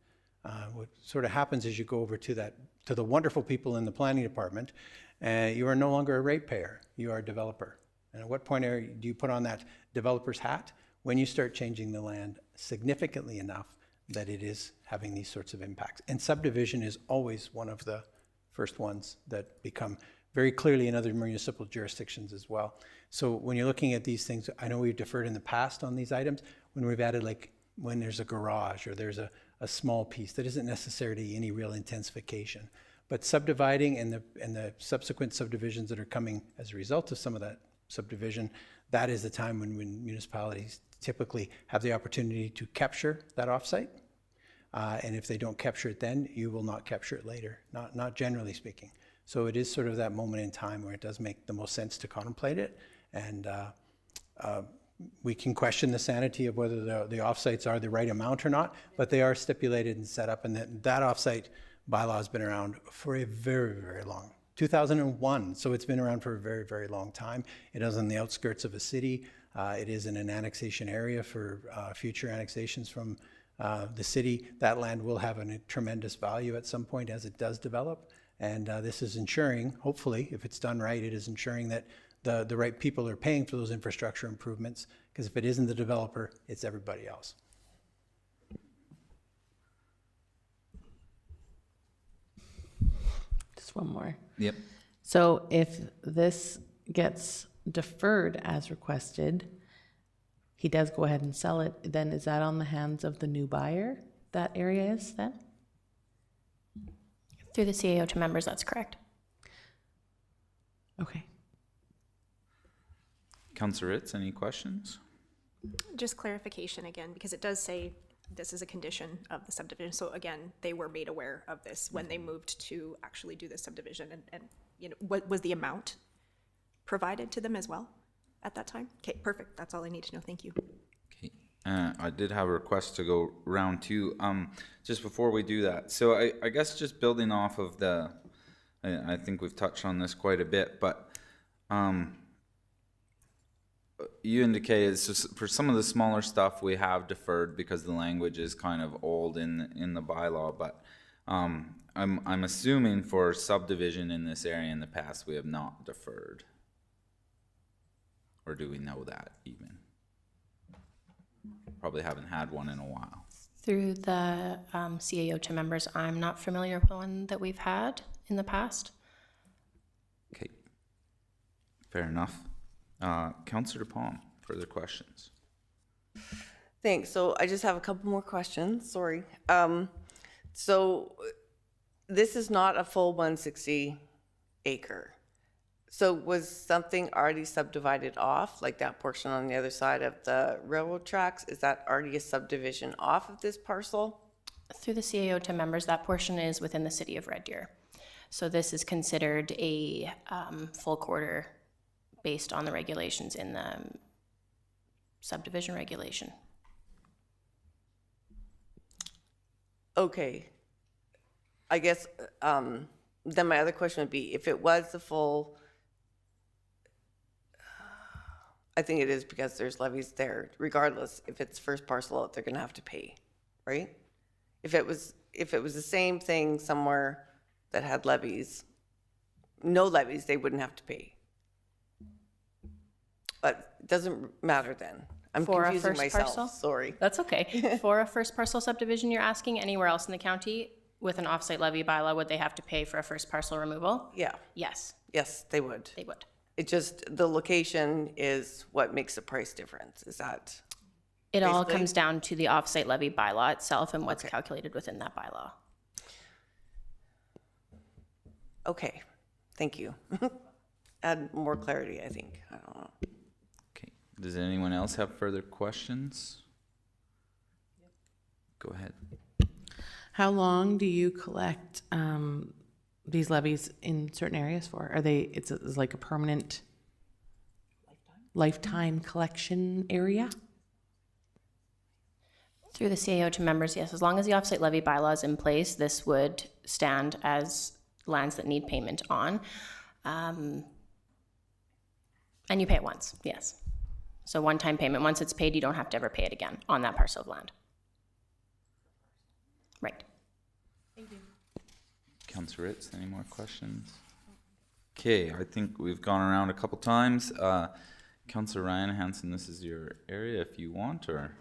what sort of happens is you go over to the wonderful people in the planning department, and you are no longer a ratepayer, you are a developer. And at what point do you put on that developer's hat? When you start changing the land significantly enough that it is having these sorts of impacts. And subdivision is always one of the first ones that become very clearly in other municipal jurisdictions as well. So when you're looking at these things, I know we've deferred in the past on these items, when we've added like when there's a garage or there's a small piece that isn't necessarily any real intensification. But subdividing and the subsequent subdivisions that are coming as a result of some of that subdivision, that is the time when municipalities typically have the opportunity to capture that offsite And if they don't capture it then, you will not capture it later, not generally speaking. So it is sort of that moment in time where it does make the most sense to contemplate it. And we can question the sanity of whether the offsites are the right amount or not, but they are stipulated and set up, and that offsite bylaw has been around for a very, very long, 2001, so it's been around for a very, very long time. It is on the outskirts of a city. It is in an annexation area for future annexations from the city. That land will have a tremendous value at some point as it does develop, and this is ensuring, hopefully, if it's done right, it is ensuring that the right people are paying for those infrastructure improvements, because if it isn't the developer, it's everybody else. Just one more. Yep. So if this gets deferred as requested, he does go ahead and sell it, then is that on the hands of the new buyer, that area is then? Through the CAO to members, that's correct. Okay. Councillor Ritz, any questions? Just clarification again, because it does say this is a condition of the subdivision. So again, they were made aware of this when they moved to actually do the subdivision, and you know, what was the amount provided to them as well at that time? Okay, perfect. That's all I need to know. Thank you. Okay. I did have a request to go round two. Just before we do that, so I guess just building off of I think we've touched on this quite a bit, but you indicated it's just for some of the smaller stuff we have deferred because the language is kind of old in the bylaw, but I'm assuming for subdivision in this area in the past we have not deferred. Or do we know that even? Probably haven't had one in a while. Through the CAO to members, I'm not familiar with one that we've had in the past. Okay, fair enough. Councillor Palm, further questions? Thanks. So I just have a couple more questions. Sorry. So this is not a full 160 acre. So was something already subdivided off, like that portion on the other side of the railroad tracks? Is that already a subdivision off of this parcel? Through the CAO to members, that portion is within the city of Red Deer. So this is considered a full quarter based on the regulations in the subdivision regulation. Okay. I guess then my other question would be, if it was the full, I think it is because there's levies there. Regardless, if it's first parcel out, they're going to have to pay, right? If it was the same thing somewhere that had levies, no levies, they wouldn't have to pay. But it doesn't matter then. I'm For a confusing first myself. parcel? Sorry. That's okay. For a first parcel subdivision, you're asking anywhere else in the county with an offsite levy bylaw, would they have to pay for a first parcel removal? Yeah. Yes, Yes, they would. they would. It just, the location is what makes the price difference. Is that? It all Basically- comes down to the offsite levy bylaw itself and what's calculated within that bylaw. Okay, thank you. Add more clarity, I think. I don't know. Okay, does anyone else have further questions? Go ahead. How long do you collect these levies in certain areas for? Are they, it's like a permanent lifetime collection area? Through the CAO to members, yes, as long as the offsite levy bylaw is in place, this would stand as lands that need payment on. And you pay it once, yes. So one-time payment, once it's paid, you don't have to ever pay it again on that parcel of land. Right. Thank you. Councillor Ritz, any more questions? Okay, I think we've gone around a couple times. Councillor Ryan Hansen, this is your area if you want, or?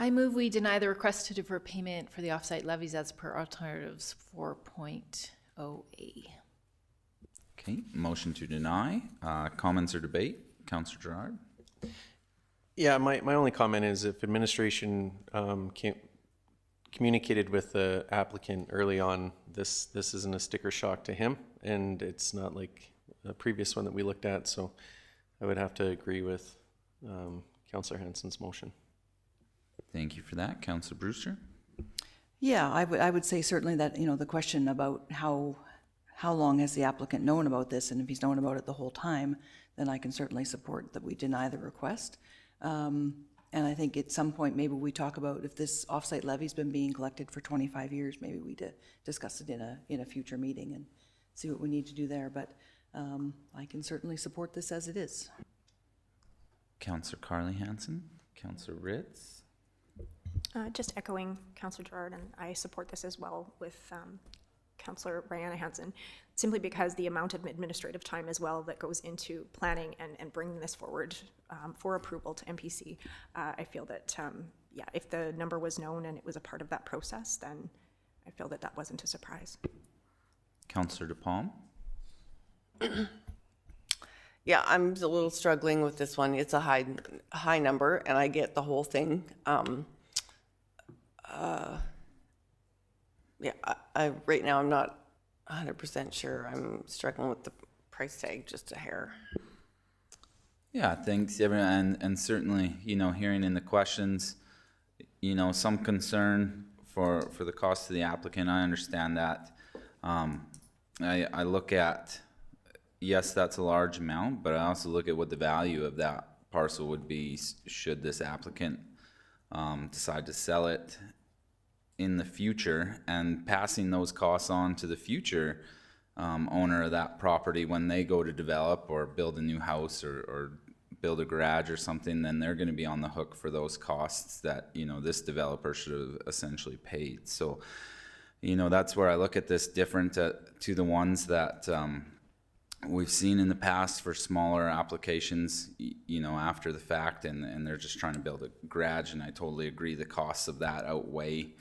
I move we deny the request to defer payment for the offsite levies as per alternatives 4.0A. Okay, motion to deny. Comments or debate? Councillor Gerard? Yeah, my only comment is if administration communicated with the applicant early on, this isn't a sticker shock to him, and it's not like the previous one that we looked at, so I would have to agree with Councillor Hansen's motion. Thank you for that. Councillor Brewster? Yeah, I would say certainly that, the question about how long has the applicant known about this, and if he's known about it the whole time, then I can certainly support that we deny the request. And I think at some point, maybe we talk about if this offsite levy's been being collected for 25 years, maybe we discuss it in a future meeting and see what we need to do there. But I can certainly support this as it is. Councillor Carly Hansen, Councillor Ritz. Just echoing Councillor Gerard, and I support this as well with Councillor Brianna Hansen, simply because the amount of administrative time as well that goes into planning and bringing this forward for approval to MPC. I feel that, if the number was known and it was a part of that process, then I feel that wasn't a surprise. Councillor DePalm. Yeah, I'm a little struggling with this one. It's a high number, and I get the whole thing. I right now I'm not 100% sure. I'm struggling with the price tag just a hair. Yeah, thanks everyone, and certainly, hearing in the questions, some concern for the cost of the applicant. I understand that. I look at, yes, that's a large amount, but I also look at what the value of that parcel would be should this applicant decide to sell it in the future, and passing those costs on to the future owner of that property when they go to develop or build a new house or build a garage or something. Then they're going to be on the hook for those costs that this developer should have essentially paid. So that's where I look at this different to the ones that we've seen in the past for smaller applications, after the fact, and they're just trying to build a garage. And I totally agree, the costs of that outweigh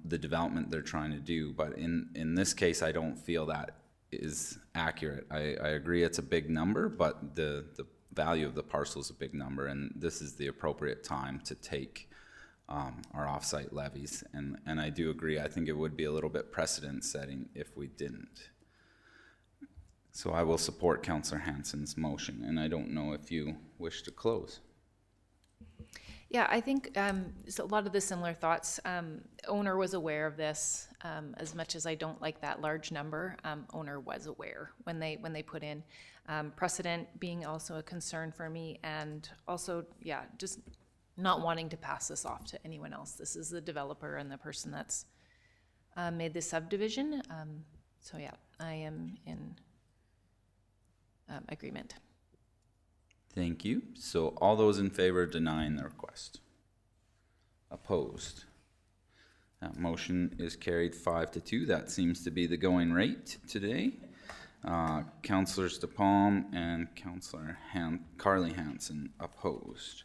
the development they're trying to do. But in this case, I don't feel that is accurate. I agree it's a big number, but the value of the parcel is a big number, and this is the appropriate time to take our offsite levies. And I do agree, I think it would be a little bit precedent setting if we didn't. So I will support Councillor Hansen's motion, and I don't know if you wish to close. Yeah, I think so a lot of the similar thoughts. Owner was aware of this. As much as I don't like that large number, owner was aware when they put in. Precedent being also a concern for me, and also, just not wanting to pass this off to anyone else. This is the developer and the person that's made this subdivision. So I am in agreement. Thank you. So all those in favor of denying the request? Opposed? That motion is carried 5-2. That seems to be the going rate today. Councillors DePalm and Councillor Carly Hansen opposed.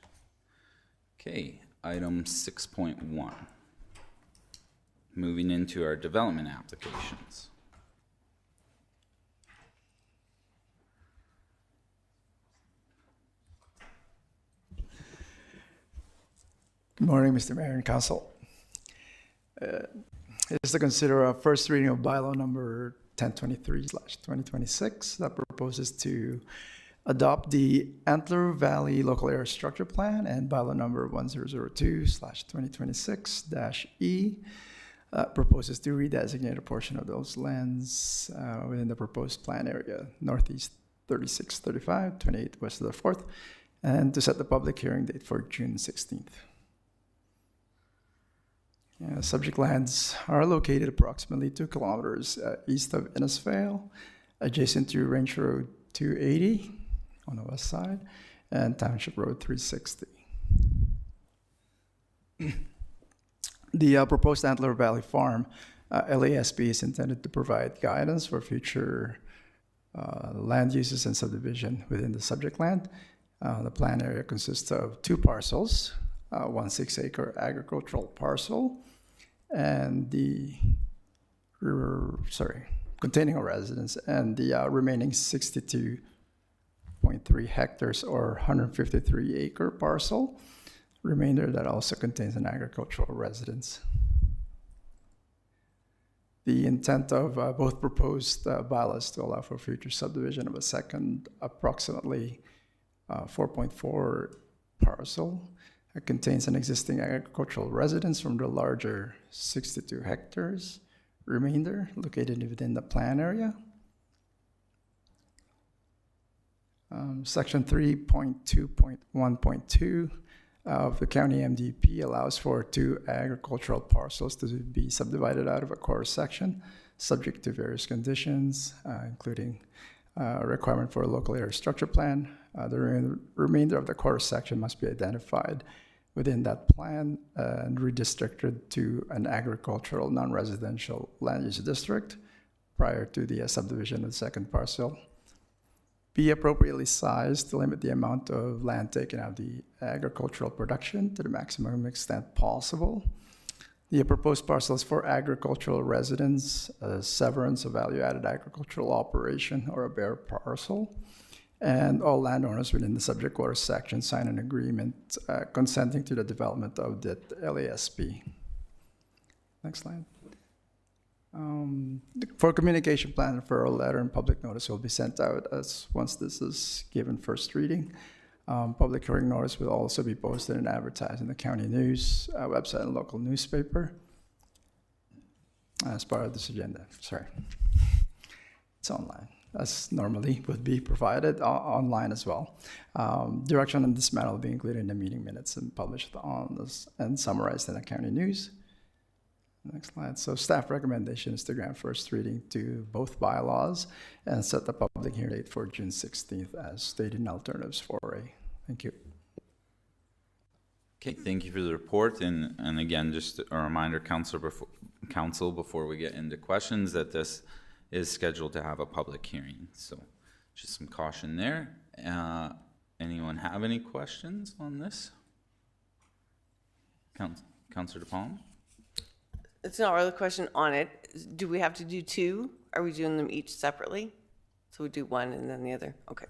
Okay, item 6.1. Moving into our development applications. Good morning, Mr. Mayor and Council. Is to consider a first reading of bylaw number 1023/2026 that proposes to adopt the Antler Valley Local Area Structure Plan and bylaw number 1002/2026-E proposes to redesignate a portion of those lands within the proposed plan area, Northeast 3635, 28 west of the 4th, and to set the public hearing date for June 16th. Subject lands are located approximately 2 kilometers east of Innisfail, adjacent to Range Road 280 on the west side and Township Road 360. The proposed Antler Valley Farm, LASB, is intended to provide guidance for future land uses and subdivision within the subject land. The plan area consists of 2 parcels, 1 6-acre agricultural parcel, and containing a residence, and the remaining 62.3 hectares or 153-acre parcel, remainder that also contains an agricultural residence. The intent of both proposed bylaws to allow for future subdivision of a second approximately 4.4 parcel, contains an existing agricultural residence from the larger 62 hectares remainder located within the plan area. Section 3.2.1.2 of the county MDP allows for 2 agricultural parcels to be subdivided out of a core section, subject to various conditions, including a requirement for a local area structure plan. The remainder of the core section must be identified within that plan and redistricted to an agricultural non-residential land use district prior to the subdivision of the second parcel. Be appropriately sized to limit the amount of land taken out of the agricultural production to the maximum extent possible. The proposed parcel is for agricultural residence, a severance of value-added agricultural operation, or a bare parcel. And all landowners within the subject water section sign an agreement consenting to the development of the LASP. Next slide. For communication plan, referral letter and public notice will be sent out once this is given first reading. Public hearing notice will also be posted and advertised in the county news website and local newspaper as part of this agenda. Sorry. It's online, as normally would be provided online as well. Direction on this matter will be included in the meeting minutes and published on this and summarized in the county news. Next slide. So staff recommendation is to grant first reading to both bylaws and set the public hearing date for June 16th as stated in alternatives 4A. Thank you. Okay, thank you for the report. And again, just a reminder, council, before we get into questions, that this is scheduled to have a public hearing. So just some caution there. Anyone have any questions on this? Councilor DePalma? It's not really a question on it. Do we have to do 2? Are we doing them each separately? So we do one and then the other? Okay.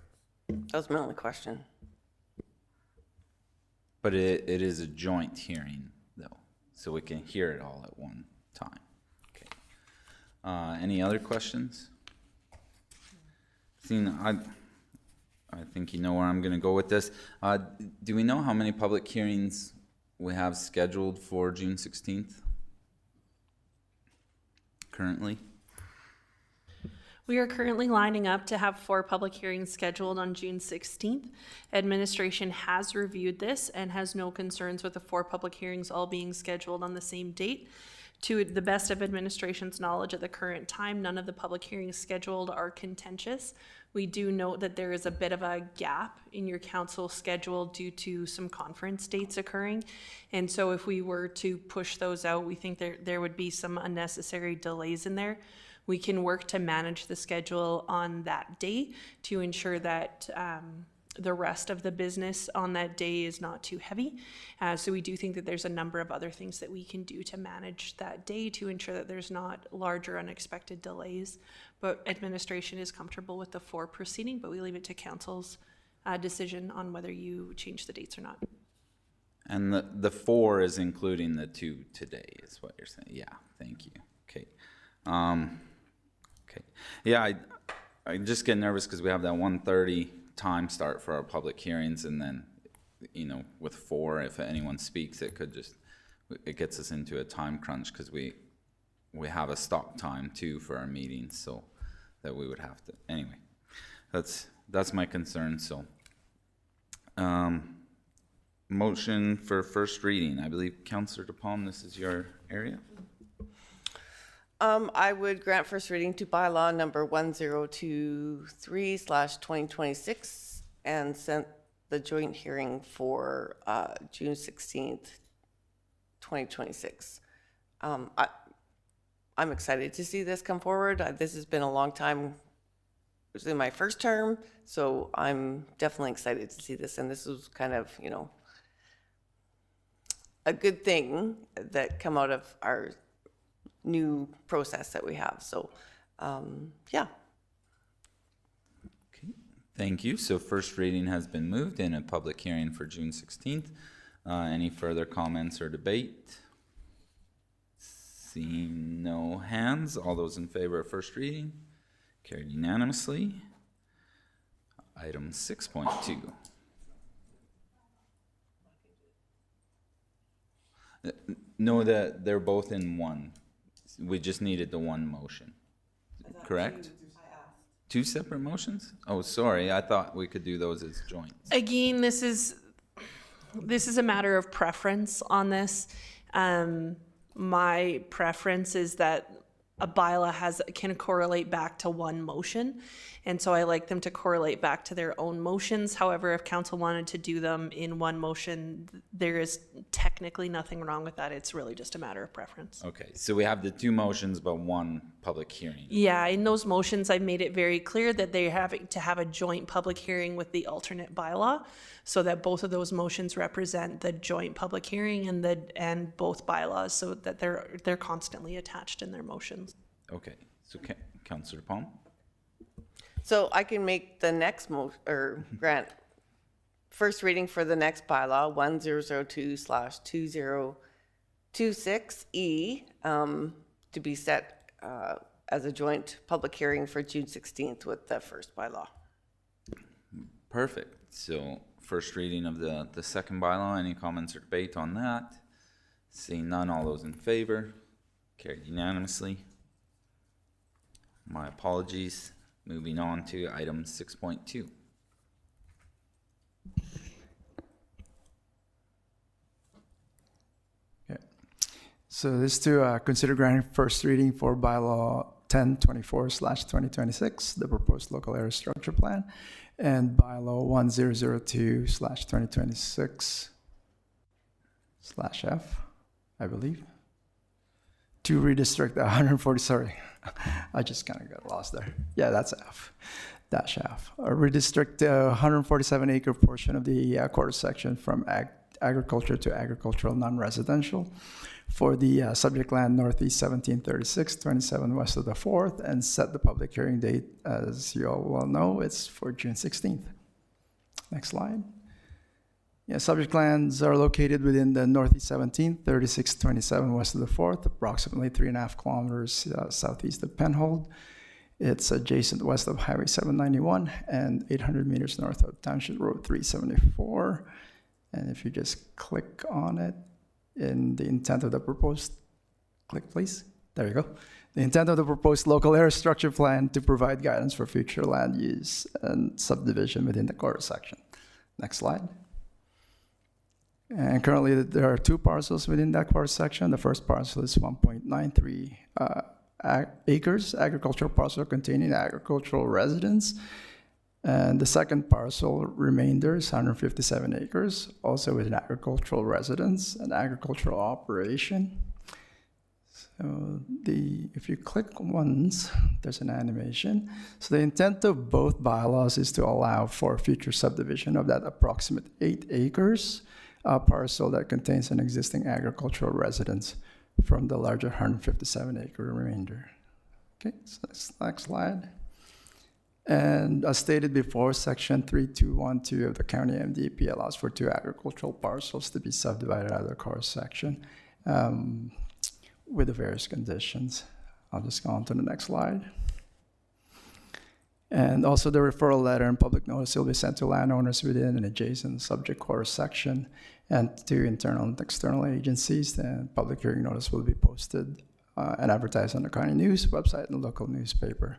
That was my only question. But it is a joint hearing, though, so we can hear it all at one time. Okay. Any other questions? Seeing, I think you know where I'm going to go with this. Do we know how many public hearings we have scheduled for June 16th? Currently? We are currently lining up to have 4 public hearings scheduled on June 16th. Administration has reviewed this and has no concerns with the 4 public hearings all being scheduled on the same date. To the best of administration's knowledge at the current time, none of the public hearings scheduled are contentious. We do note that there is a bit of a gap in your council schedule due to some conference dates occurring. And so if we were to push those out, we think there would be some unnecessary delays in there. We can work to manage the schedule on that day to ensure that the rest of the business on that day is not too heavy. So we do think that there's a number of other things that we can do to manage that day to ensure that there's not larger unexpected delays. But administration is comfortable with the 4 proceeding, but we leave it to council's decision on whether you change the dates or not. And the 4 is including the 2 today, is what you're saying. Yeah, thank you. Okay. Okay. Yeah, I just get nervous because we have that 1:30 time start for our public hearings, and then, you know, with 4, if anyone speaks, it gets us into a time crunch because we have a stop time too for our meetings, so that we would have to. Anyway, that's my concern. So, motion for first reading. I believe Councillor DePalma, this is your area. I would grant first reading to bylaw number 1023/2026 and send the joint hearing for June 16th, 2026. I'm excited to see this come forward. This has been a long time. It was in my first term, so I'm definitely excited to see this. And this was kind of, you know, a good thing that come out of our new process that we have. So, yeah. Okay, thank you. So first reading has been moved in a public hearing for June 16th. Any further comments or debate? Seeing no hands, all those in favor of first reading? Carried unanimously. Item 6.2. No, that they're both in one. We just needed the one motion, correct? Two separate motions? Oh, sorry, I thought we could do those as joints. Again, this is a matter of preference on this. My preference is that a bylaw can correlate back to one motion. And so I like them to correlate back to their own motions. However, if council wanted to do them in one motion, there is technically nothing wrong with that. It's really just a matter of preference. Okay, so we have the two motions, but one public hearing. Yeah, in those motions, I made it very clear that they're having to have a joint public hearing with the alternate bylaw, so that both of those motions represent the joint public hearing and both bylaws, so that they're constantly attached in their motions. Okay, so Councillor Palm? So I can make the next grant first reading for the next bylaw, 1002/2026E, to be set as a joint public hearing for June 16th with the first bylaw. Perfect. So first reading of the second bylaw. Any comments or debate on that? Seeing none, all those in favor? Carried unanimously. My apologies. Moving on to item 6.2. Okay. So this to consider granting first reading for bylaw 1024/2026, the proposed local area structure plan, and bylaw 1002/2026/F, I believe, to redistrict 140, sorry, I just kind of got lost there. Yeah, that's F, dash F. Redistrict 147 acre portion of the quarter section from agriculture to agricultural non-residential for the subject land Northeast 1736, 27 west of the 4th, and set the public hearing date, as you all well know, it's for June 16th. Next slide. Yeah, subject lands are located within the Northeast 17th, 36, 27 west of the 4th, approximately 3.5 kilometers southeast of Penhold. It's adjacent west of Highway 791 and 800 meters north of Township Road 374. And if you just click on it in the intent of the proposed, click please, there you go. The intent of the proposed local area structure plan to provide guidance for future land use and subdivision within the quarter section. Next slide. And currently there are two parcels within that quarter section. The first parcel is 1.93 acres, agricultural parcel containing agricultural residence. And the second parcel remainder is 157 acres, also with an agricultural residence and agricultural operation. So if you click once, there's an animation. So the intent of both bylaws is to allow for future subdivision of that approximate 8 acres parcel that contains an existing agricultural residence from the larger 157 acre remainder. Okay, so that's the next slide. And as stated before, section 3212 of the county MDP allows for 2 agricultural parcels to be subdivided out of the core section with the various conditions. I'll just go on to the next slide. And also the referral letter and public notice will be sent to landowners within and adjacent subject core section and to internal and external agencies. And public hearing notice will be posted and advertised on the county news website and local newspaper.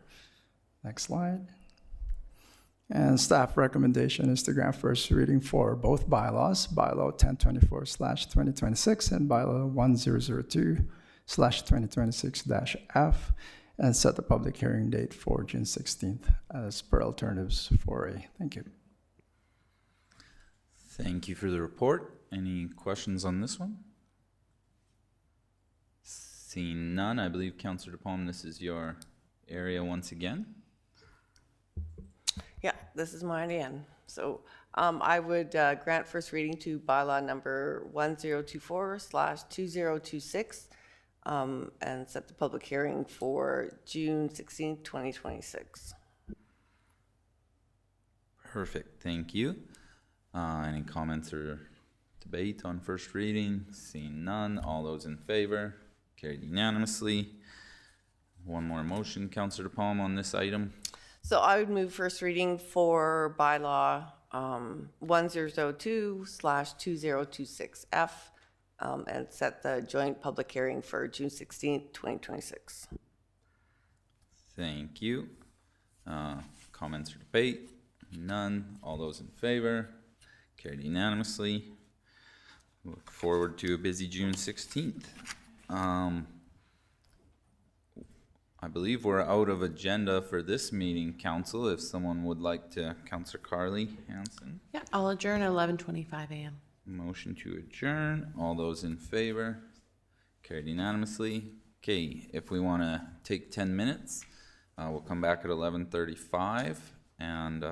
Next slide. And staff recommendation is to grant first reading for both bylaws, bylaw 1024/2026 and bylaw 1002/2026-F, and set the public hearing date for June 16th as per alternatives 4A. Thank you. Thank you for the report. Any questions on this one? Seeing none, I believe Councillor DePalm, this is your area once again. Yeah, this is mine again. So I would grant first reading to bylaw number 1024/2026 and set the public hearing for June 16th, 2026. Perfect, thank you. Any comments or debate on first reading? Seeing none, all those in favor? Carried unanimously. One more motion, Councillor DePalm, on this item. So I would move first reading for bylaw 1002/2026F and set the joint public hearing for June 16th, 2026. Thank you. Comments or debate? None. All those in favor? Carried unanimously. Look forward to a busy June 16th. I believe we're out of agenda for this meeting, council. If someone would like to, Councillor Carly Hanson. Yeah, I'll adjourn at 11:25 a.m. Motion to adjourn. All those in favor? Carried unanimously. Okay, if we want to take 10 minutes, we'll come back at 11:35 and